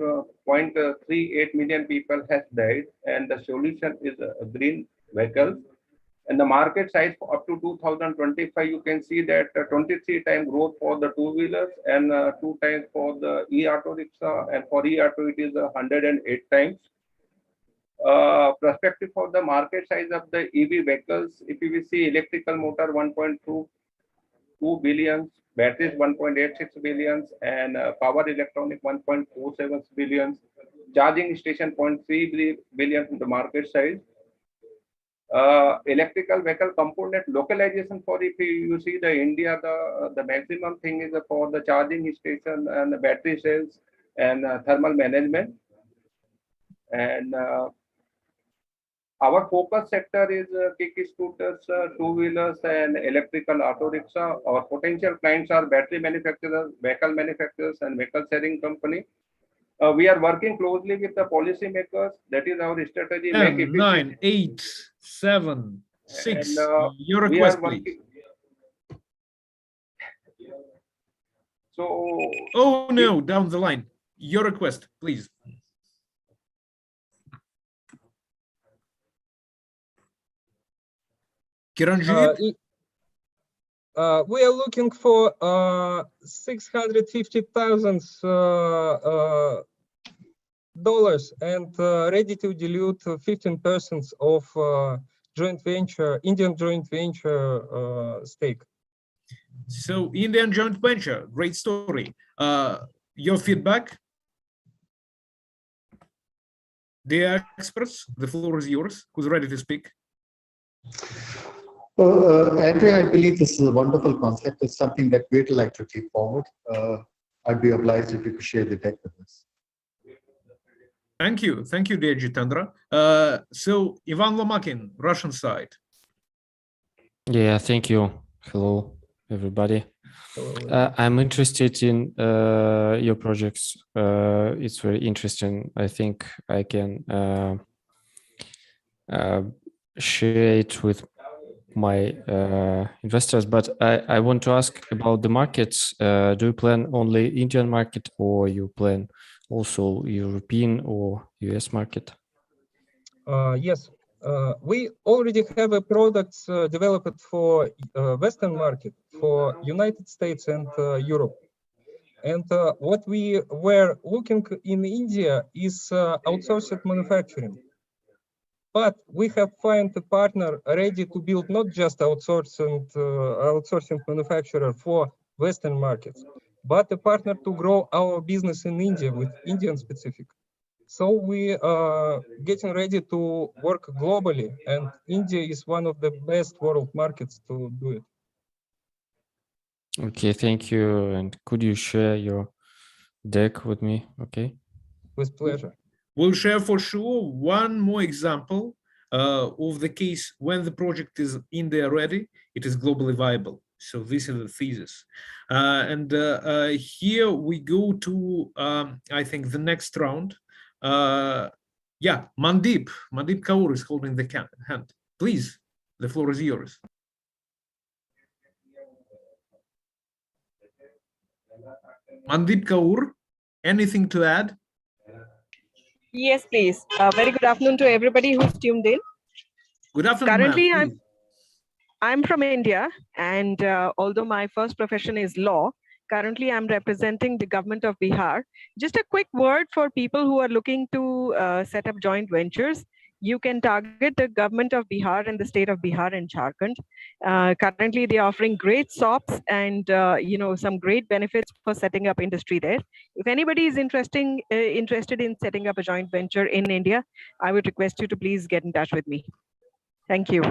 0.38 million people has died, and the solution is green vehicles. And the market size up to 2025, you can see that 23 times growth for the two-wheelers and 2 times for the e-auto rickshaw, and for e-auto it is 108 times. Perspective for the market size of the EV vehicles, if you will see electrical motor 1.22 billion, batteries 1.86 billion, and power electronic 1.47 billion, charging station 0.3 billion in the market size. Electrical vehicle component localization, for if you see the India, the maximum thing is for the charging station and the battery cells and thermal management. And our focus sector is kick scooters, two-wheelers, and electrical auto rickshaw. Our potential clients are battery manufacturers, vehicle manufacturers, and vehicle sharing company. We are working closely with the policy makers. That is our strategy. 10, 9, 8, 7, 6. And, your request, please. So. Oh no, down the line. Your request, please. Kiranjit? We are looking for 650,000 dollars and ready to dilute 15% of joint venture, Indian joint venture stake. So Indian joint venture, great story. Your feedback? Dear experts, the floor is yours. Who's ready to speak? Andrea, I believe this is a wonderful concept. It's something that we'd like to take forward. I'd be obliged if you could share the deck with us. Thank you, dear Jitendra. So Ivan Lomakin, Russian side. Yeah, thank you. Hello, everybody. I'm interested in your projects. It's very interesting. I think I can share it with my investors, but I want to ask about the markets. Do you plan only Indian market, or you plan also European or US market? Yes, we already have a products developed for Western market, for United States and Europe. And what we were looking in India is outsourced manufacturing. But we have found a partner ready to build not just outsourcing manufacturer for Western markets, but a partner to grow our business in India with Indian specific. So we are getting ready to work globally, and India is one of the best world markets to do it. Okay, thank you. And could you share your deck with me? Okay. With pleasure. We'll share for sure one more example of the case when the project is in there ready, it is globally viable. So this is the thesis. And here we go to, I think, the next round. Yeah, Mandeep Kaur is holding the hand. Please, the floor is yours. Mandeep Kaur, anything to add? Yes, please. Very good afternoon to everybody who's tuned in. Good afternoon. Currently, I'm from India, and although my first profession is law, currently I'm representing the government of Bihar. Just a quick word for people who are looking to set up joint ventures. You can target the government of Bihar and the state of Bihar and Jharkhand. Currently, they're offering great SOPs and some great benefits for setting up industry there. If anybody is interested in setting up a joint venture in India, I would request you to please get in touch with me. Thank you.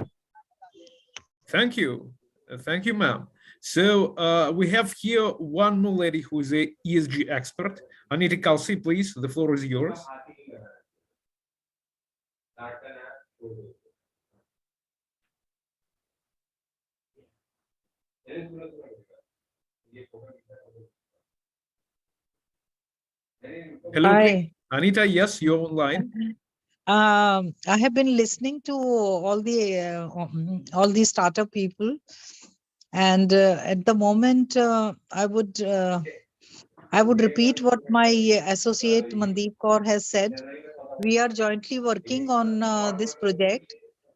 Thank you. Thank you, ma'am. So we have here one more lady who is a ESG expert. Anita Kalsi, please, the floor is yours. Hello, hi. Anita, yes, you're online. I have been listening to all the startup people, and at the moment, I would repeat what my associate Mandeep Kaur has said. We are jointly working on this project.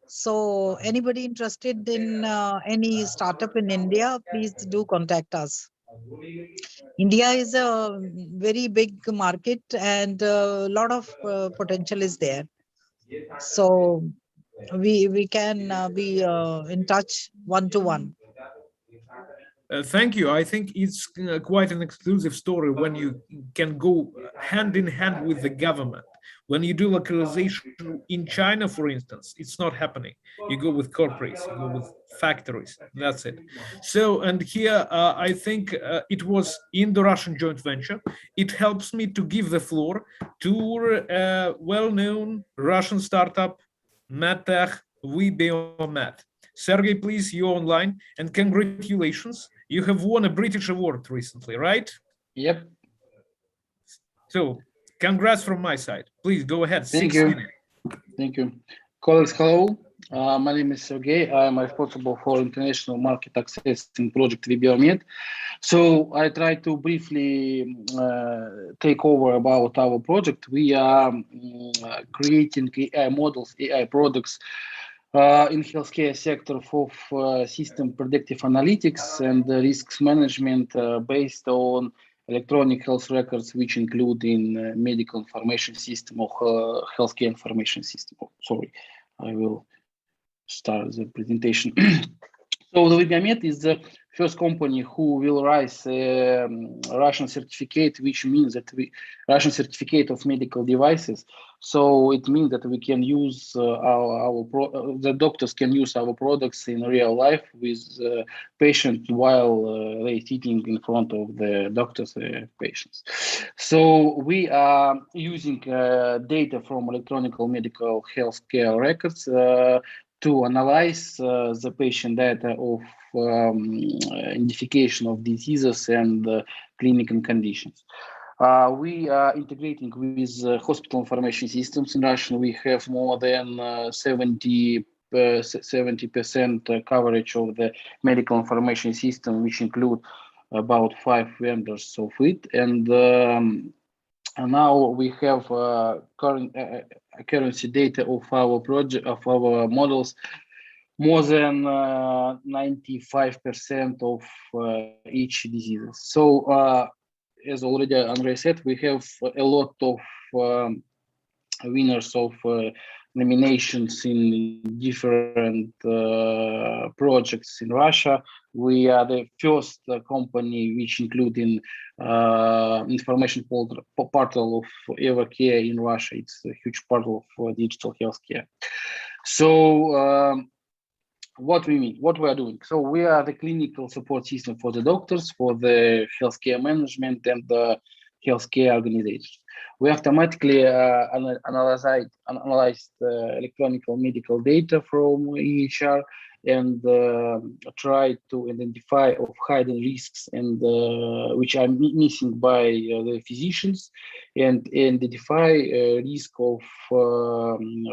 So anybody interested in any startup in India, please do contact us. India is a very big market, and a lot of potential is there. So we can be in touch one-to-one. Thank you. I think it's quite an exclusive story when you can go hand in hand with the government. When you do localization in China, for instance, it's not happening. You go with corporates, you go with factories, that's it. So, and here I think it was Indo-Russian joint venture. It helps me to give the floor to a well-known Russian startup, MedTech, WeBiomed. Sergey, please, you're online, and congratulations. You have won a British award recently, right? Yep. So, congrats from my side. Please go ahead. Thank you. Thank you. Colleagues, hello. My name is Sergey. I am responsible for international market access in project WeBiomed. So I try to briefly take over about our project. We are creating AI models, AI products in healthcare sector for system predictive analytics and risks management based on electronic health records, which include in medical information system or healthcare information system. Oh, sorry, I will start the presentation. So the Libyamed is the first company who will raise a Russian certificate, which means that Russian certificate of medical devices. So it means that we can use the doctors can use our products in real life with patients while they sitting in front of the doctors, patients. So we are using data from electronic medical healthcare records to analyze the patient data of identification of diseases and clinical conditions. We are integrating with hospital information systems in Russia. We have more than 70% coverage of the medical information system, which include about 5 vendors of it. And now we have currency data of our project, of our models, more than 95% of each disease. So as already Andrei said, we have a lot of winners of nominations in different projects in Russia. We are the first company which including information portal of Evercare in Russia. It's a huge part of digital healthcare. So what we mean, what we are doing. So we are the clinical support system for the doctors, for the healthcare management and the healthcare organizations. We automatically analyze electronic medical data from EHR and try to identify of hidden risks and which are missing by the physicians, and identify risk of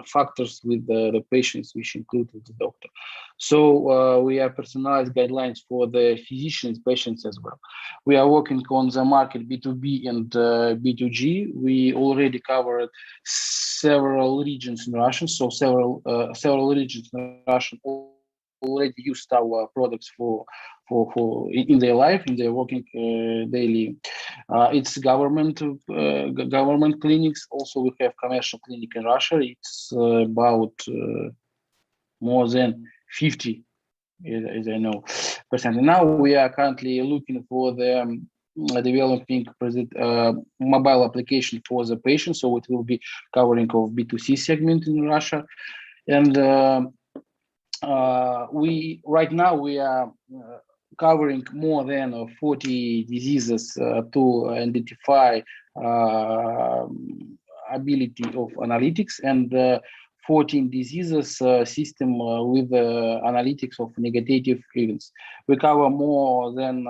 factors with the patients, which include the doctor. So we are personalized guidelines for the physicians, patients as well. We are working on the market B2B and B2G. We already covered several regions in Russia, so several regions in Russia already used our products for in their life, in their working daily. It's government clinics. Also, we have commercial clinic in Russia. It's about more than 50, as I know, percent. And now we are currently looking for the developing mobile application for the patient. So it will be covering of B2C segment in Russia, and right now we are covering more than 40 diseases to identify ability of analytics, and 14 diseases system with analytics of negative events. We cover more than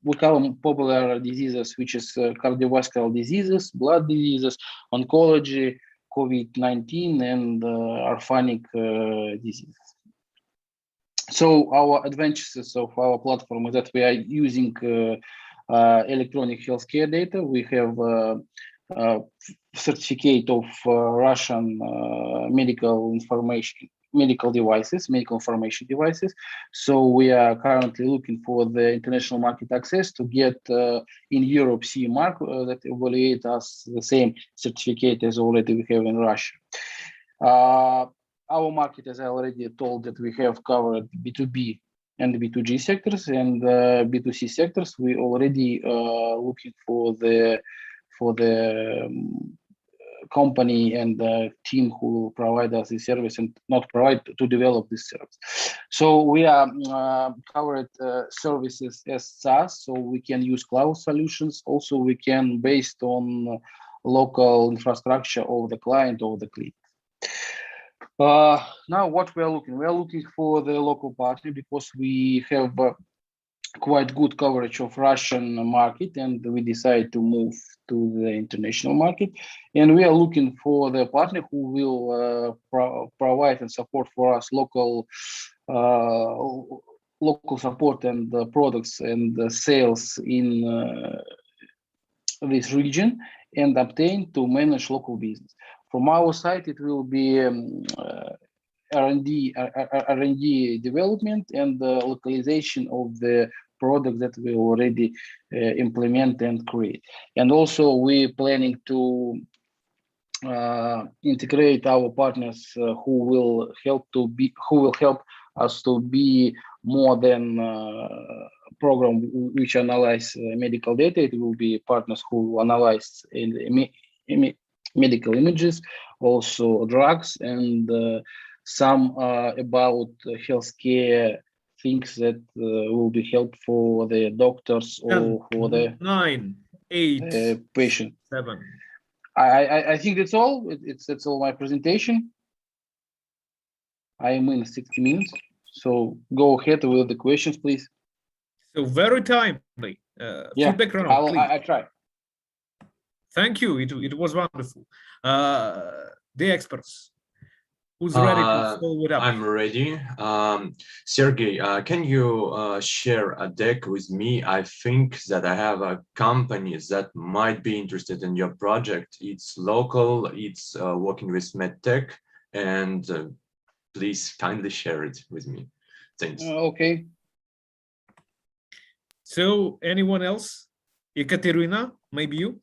we cover popular diseases, which is cardiovascular diseases, blood diseases, oncology, COVID-19, and orphan diseases. So our advantages of our platform is that we are using electronic healthcare data. We have certificate of Russian medical information devices. So we are currently looking for the international market access to get in Europe CE mark that evaluate us the same certificate as already we have in Russia. Our market, as I already told, that we have covered B2B and B2G sectors, and B2C sectors. We already looking for the company and the team who will provide us this service and not provide to develop this service. So we are covered services as SaaS, so we can use cloud solutions. Also, we can based on local infrastructure of the client or the client. Now, what we are looking for the local partner, because we have quite good coverage of Russian market, and we decided to move to the international market. And we are looking for the partner who will provide and support for us local support and products and sales in this region, and obtain to manage local business. From our side, it will be R&D development and the localization of the product that we already implement and create. And also we're planning to integrate our partners who will help us to be more than program which analyze medical data. It will be partners who analyze medical images, also drugs, and some about healthcare things that will be helpful for the doctors or for the 9, 8, patient. 7. I think that's all. That's all my presentation. I am in 60 minutes, so go ahead with the questions, please. So very timely. Feedback round, please. I try. Thank you. It was wonderful. The experts. Who's ready to follow it up? I'm ready. Sergey, can you share a deck with me? I think that I have a company that might be interested in your project. It's local, it's working with medtech, and please kindly share it with me. Thanks. Okay. So anyone else? Ekaterina, maybe you?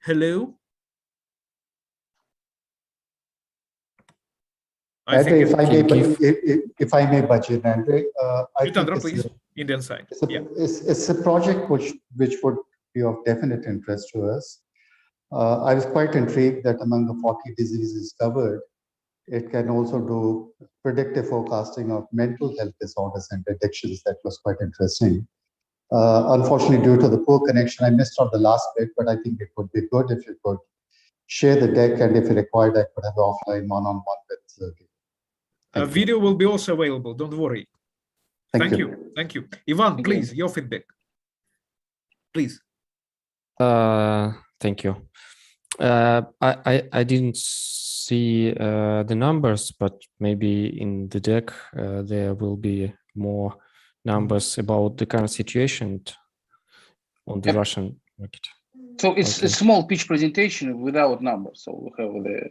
Hello? If I may, Bajit, Andre, I think please, Indian side. It's a project which would be of definite interest to us. I was quite intrigued that among the 40 diseases covered, it can also do predictive forecasting of mental health disorders and addictions. That was quite interesting. Unfortunately, due to the poor connection, I missed out the last bit, but I think it would be good if you could share the deck, and if required, I could have offline one-on-one with Sergey. Video will be also available. Don't worry. Thank you. Thank you. Ivan, please, your feedback. Please. Thank you. I didn't see the numbers, but maybe in the deck there will be more numbers about the current situation on the Russian market. So it's a small pitch presentation without numbers. So we have the.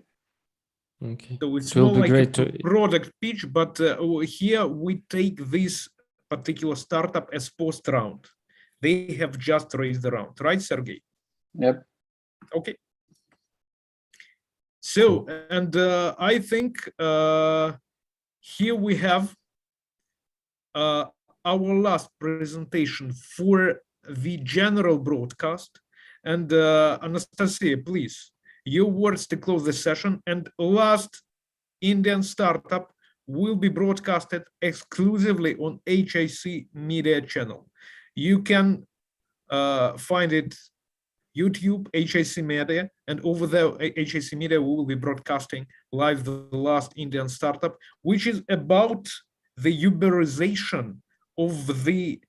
Okay. So it's more like a product pitch, but here we take this particular startup as post round. They have just raised the round, right, Sergey? Yep. Okay. So, and I think here we have our last presentation for the general broadcast. And Anastasia, please, your words to close the session. And last Indian startup will be broadcasted exclusively on HIC Media channel. You can find it YouTube, HIC Media, and over there, HIC Media, we will be broadcasting live the last Indian startup, which is about the Uberization of the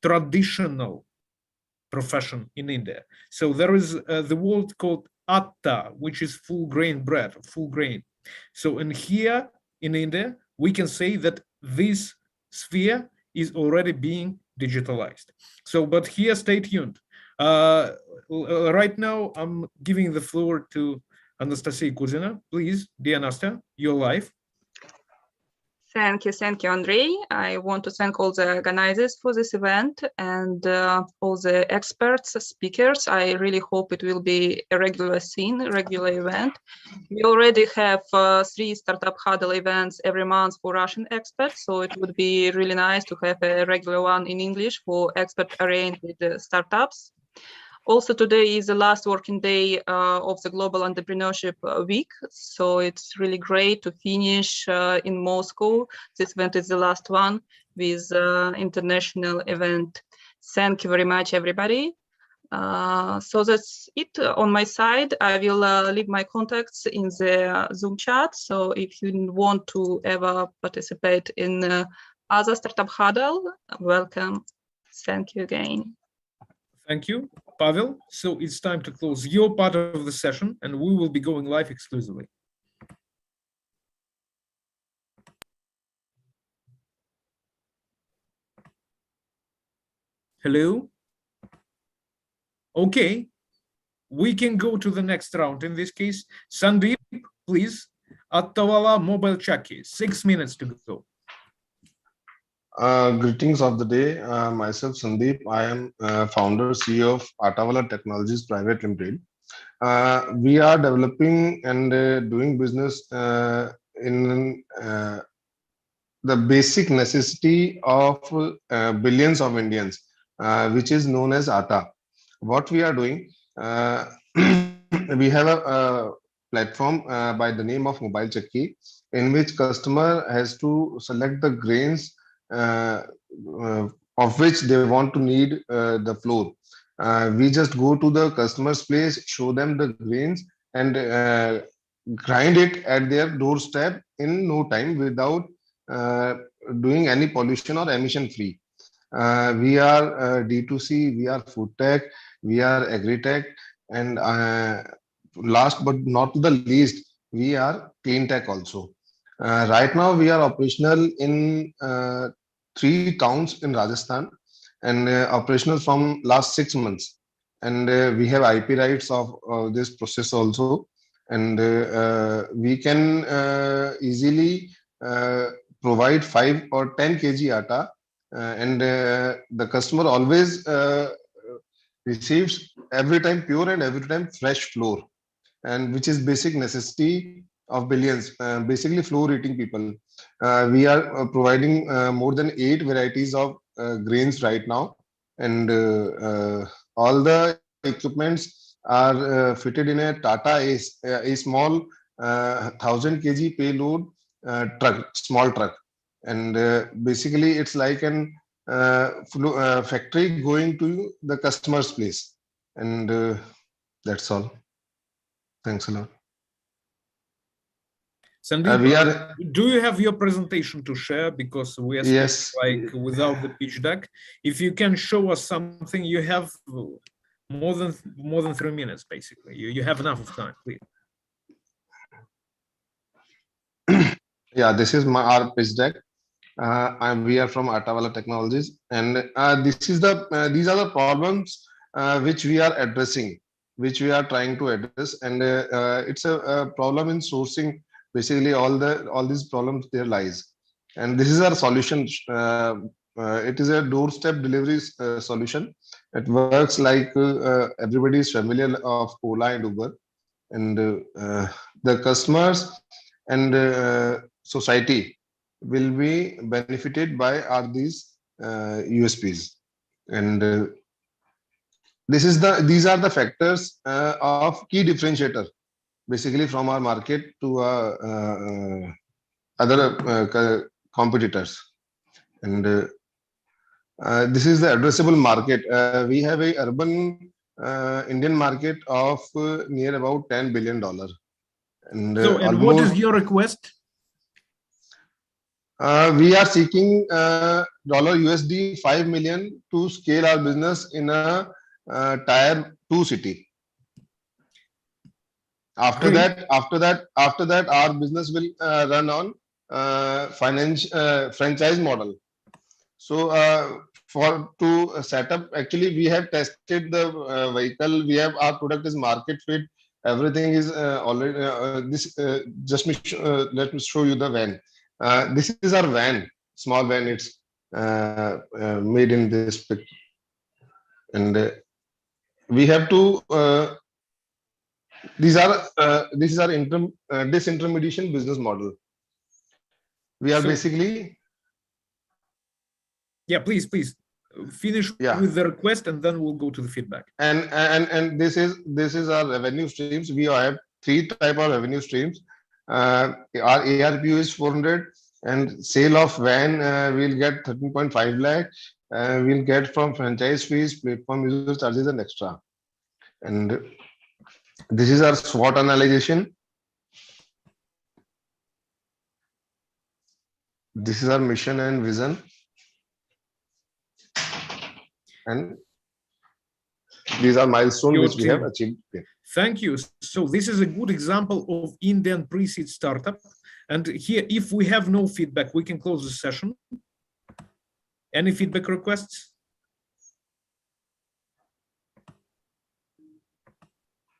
traditional profession in India. So there is the word called atta, which is full grain bread, full grain. So in here in India, we can say that this sphere is already being digitalized. So, but here, stay tuned. Right now, I'm giving the floor to Anastasia Kuzina. Please, dear Nastya, you're live. Thank you, Andrei. I want to thank all the organizers for this event and all the experts, speakers. I really hope it will be a regular scene, a regular event. We already have 3 Startup Huddle events every month for Russian experts, so it would be really nice to have a regular one in English for expert-oriented startups. Also, today is the last working day of the Global Entrepreneurship Week, so it's really great to finish in Moscow. This event is the last one with international event. Thank you very much, everybody. So that's it on my side. I will leave my contacts in the Zoom chat. So if you want to ever participate in other Startup Huddle, welcome. Thank you again. Thank you, Pavel. So it's time to close your part of the session, and we will be going live exclusively. Hello? Okay, we can go to the next round. In this case, Sandeep, please. Attavala Mobile Chaki, 6 minutes to go. Greetings of the day. Myself, Sandeep. I am founder, CEO of Atavala Technologies Private Limited. we are developing and doing business in the basic necessity of billions of Indians, which is known as ATA. What we are doing, we have a platform by the name of Mobile Chakki, in which customer has to select the grains of which they want to need the flour. We just go to the customer's place, show them the grains, and grind it at their doorstep in no time without doing any pollution or emission free. We are D2C, we are food tech, we are agri-tech, and last but not the least, we are clean tech also. Right now, we are operational in 3 towns in Rajasthan, and operational from last 6 months. And we have IP rights of this process also, and we can easily provide 5 or 10 kg atta, and the customer always receives every time pure and every time fresh flour, and which is basic necessity of billions, basically flour eating people. We are providing more than 8 varieties of grains right now, and all the equipments are fitted in a Tata Ace, a small 1000 kg payload truck, small truck, and basically it's like an factory going to the customer's place, and that's all. Thanks a lot. Sandeep, do you have your presentation to share? Because we are yes, like without the pitch deck. If you can show us something, you have more than 3 minutes, basically. You have enough of time, please. Yeah, this is our pitch deck. We are from Atawala Technologies, and these are the problems which we are addressing, which we are trying to address, and it's a problem in sourcing. Basically, all these problems there lies, and this is our solution. It is a doorstep delivery solution. It works like everybody is familiar of Ola and Uber, and the customers and society will be benefited by these USPs, and these are the factors of key differentiator, basically from our market to other competitors, and this is the addressable market. We have a urban Indian market of near about $10 billion, and and what is your request? We are seeking $USD 5 million to scale our business in a tier 2 city. After that, our business will run on franchise model. So to set up, actually, we have tested the vehicle. We have our product is market fit. Everything is already. Let me show you the van. This is our van, small van. It's made in this picture, and we have to. This is our disintermediation business model. We are basically. Yeah, please finish with the request, and then we'll go to the feedback. And this is our revenue streams. We have 3 type of revenue streams. Our ARPU is 400, and sale of van we'll get 13.5 lakh. We'll get from franchise fees, platform user charges, and extra. And this is our SWOT analysis. This is our mission and vision. And these are milestones which we have achieved. Thank you. So this is a good example of Indian pre-seed startup. And here, if we have no feedback, we can close the session. Any feedback requests?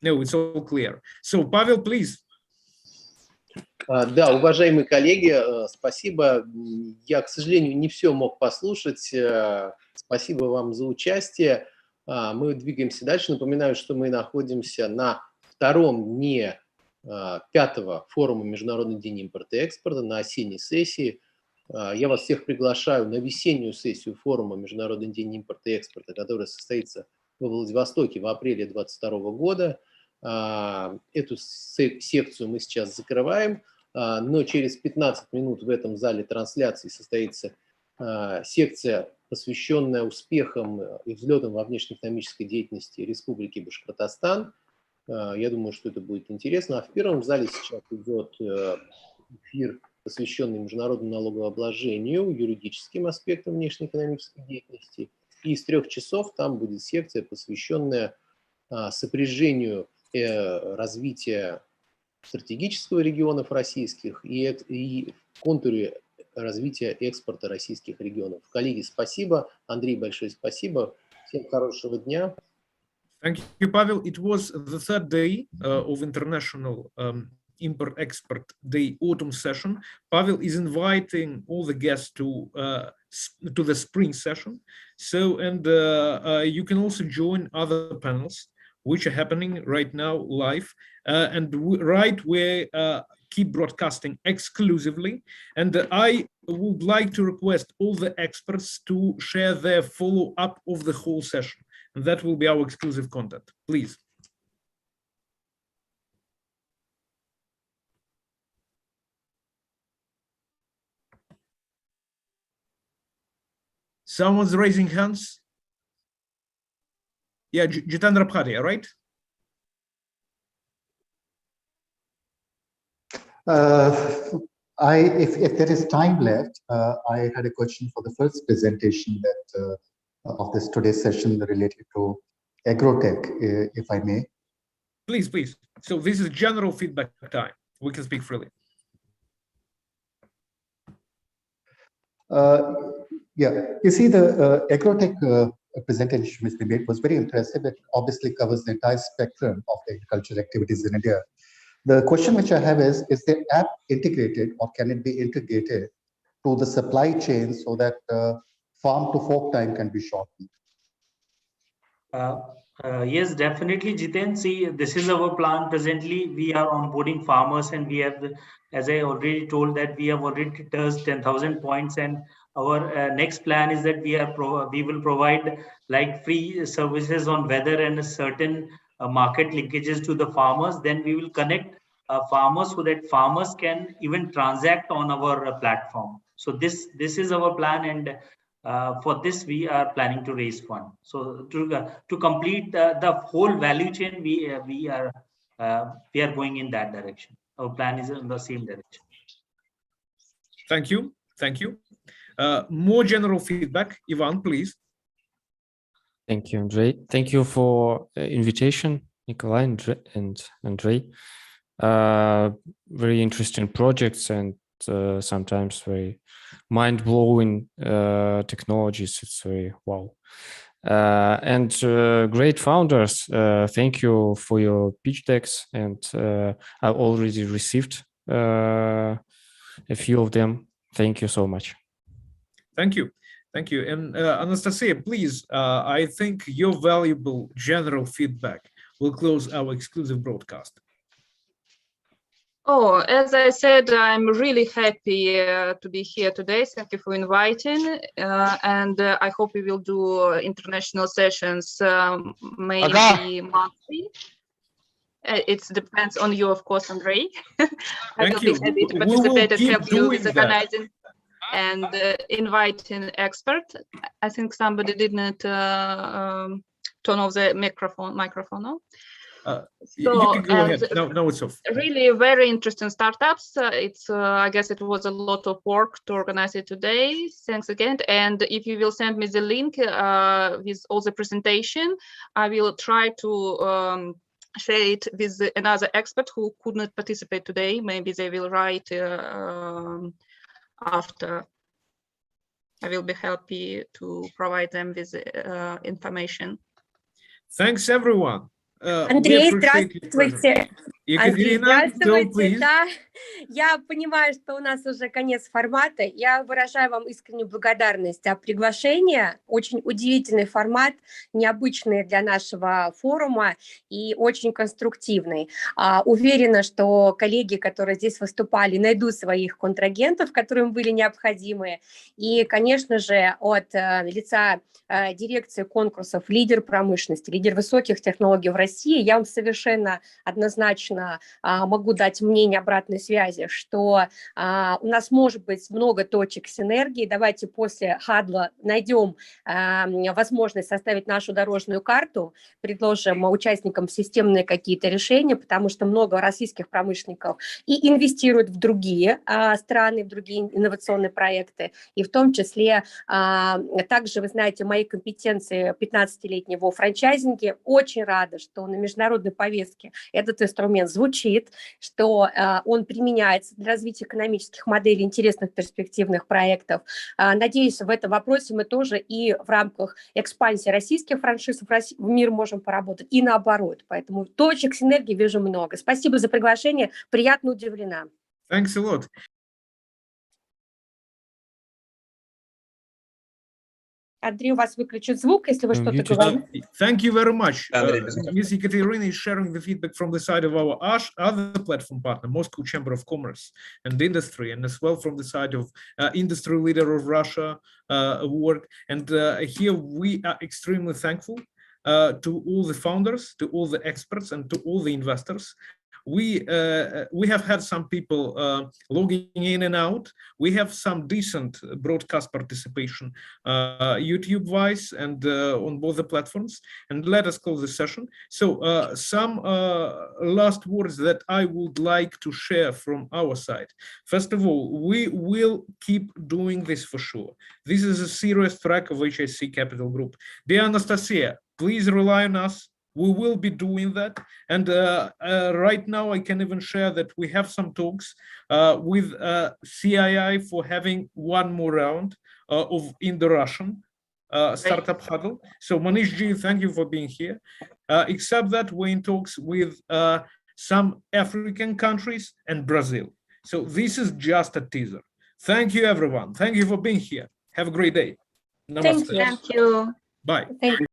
No, it's all clear. So, Pavel, please. Да, уважаемые коллеги, спасибо. Я, к сожалению, не все мог послушать. Спасибо вам за участие. Мы двигаемся дальше. Напоминаю, что мы находимся на втором дне 5-го форума «Международный день импорта и экспорта» на осенней сессии. Я вас всех приглашаю на весеннюю сессию форума «Международный день импорта и экспорта», которая состоится во Владивостоке в апреле 2022 года. Эту секцию мы сейчас закрываем, но через 15 минут в этом зале трансляции состоится секция, посвященная успехам и взлетам во внешнеэкономической деятельности Республики Башкортостан. Я думаю, что это будет интересно. А в первом зале сейчас идет эфир, посвященный международному налогообложению, юридическим аспектам внешнеэкономической деятельности. И с 3 часов там будет секция, посвященная сопряжению развития стратегического регионов российских и контуре развития экспорта российских регионов. Коллеги, спасибо. Андрей, большое спасибо. Всем хорошего дня. Thank you, Pavel. It was the third day of International Import-Export Day autumn session. Pavel is inviting all the guests to the spring session. So, and you can also join other panels which are happening right now live. And right, we keep broadcasting exclusively. And I would like to request all the experts to share their follow-up of the whole session. And that will be our exclusive content. Please. Someone's raising hands. Yeah, Jitendra Bhatia, right? If there is time left, I had a question for the first presentation that of this today's session related to agrotech, if I may. Please, please. So this is general feedback time. We can speak freely. Yeah, you see the agrotech presentation which they made was very impressive. It obviously covers the entire spectrum of the agricultural activities in India. The question which I have is the app integrated or can it be integrated to the supply chain so that farm to fork time can be shortened? Yes, definitely, Jiten. See, this is our plan. Presently, we are onboarding farmers, and we have, as I already told, that we have already touched 10,000 points. And our next plan is that we will provide like free services on weather and certain market linkages to the farmers. Then we will connect farmers so that farmers can even transact on our platform. So this is our plan, and for this we are planning to raise fund. So to complete the whole value chain, we are going in that direction. Our plan is in the same direction. Thank you. Thank you. More general feedback, Ivan, please. Thank you, Andrei. Thank you for invitation, Nikolai and Andrei. Very interesting projects and sometimes very mind-blowing technologies. It's very wow. And great founders. Thank you for your pitch decks, and I've already received a few of them. Thank you so much. Thank you. Thank you. And Anastasia, please, I think your valuable general feedback will close our exclusive broadcast. Oh, as I said, I'm really happy to be here today. Thank you for inviting. And I hope we will do international sessions maybe monthly. It depends on you, of course, Andrei. I will be happy to participate and help you with organizing and inviting experts. I think somebody didn't turn off the microphone. No? You can go ahead. No, it's off. Really very interesting startups. I guess it was a lot of work to organize it today. Thanks again. And if you will send me the link with all the presentation, I will try to share it with another expert who could not participate today. Maybe they will write after. I will be happy to provide them with information. Thanks, everyone. Андрей, здравствуйте. Андрей, Екатерина, здравствуйте. Да, я понимаю, что у нас уже конец формата. Я выражаю вам искреннюю благодарность за приглашение. Очень удивительный формат, необычный для нашего форума и очень конструктивный. Уверена, что коллеги, которые здесь выступали, найдут своих контрагентов, которые им были необходимы. И, конечно же, от лица дирекции конкурсов «Лидер промышленности», «Лидер высоких технологий в России» я вам совершенно однозначно могу дать мнение обратной связи, что у нас может быть много точек синергии. Давайте после хадла найдем возможность составить нашу дорожную карту, предложим участникам системные какие-то решения, потому что много российских промышленников и инвестируют в другие страны, в другие инновационные проекты, и в том числе также, вы знаете, мои компетенции 15-летнего франчайзинге. Очень рада, что на международной повестке этот инструмент звучит, что он применяется для развития экономических моделей, интересных перспективных проектов. Надеюсь, в этом вопросе мы тоже и в рамках экспансии российских франшиз в мир можем поработать, и наоборот. Поэтому точек синергии вижу много. Спасибо за приглашение, приятно удивлена. Thanks a lot. Андрей, у вас выключит звук, если вы что-то говорите. Thank you very much. Ms. Ekaterina is sharing the feedback from the side of our other platform partner, Moscow Chamber of Commerce and Industry, and as well from the side of Industry Leader of Russia Award. And here we are extremely thankful to all the founders, to all the experts, and to all the investors. We have had some people logging in and out. We have some decent broadcast participation YouTube-wise and on both the platforms. And let us close the session. So some last words that I would like to share from our side. First of all, we will keep doing this for sure. This is a serious track of HIC Capital Group. Dear Anastasia, please rely on us. We will be doing that. And right now, I can even share that we have some talks with CII for having one more round of Indo-Russian Startup Huddle. So Manishji, thank you for being here. Except that we're in talks with some African countries and Brazil. So this is just a teaser. Thank you, everyone. Thank you for being here. Have a great day. Namaste. Thank you. Bye. Thank you.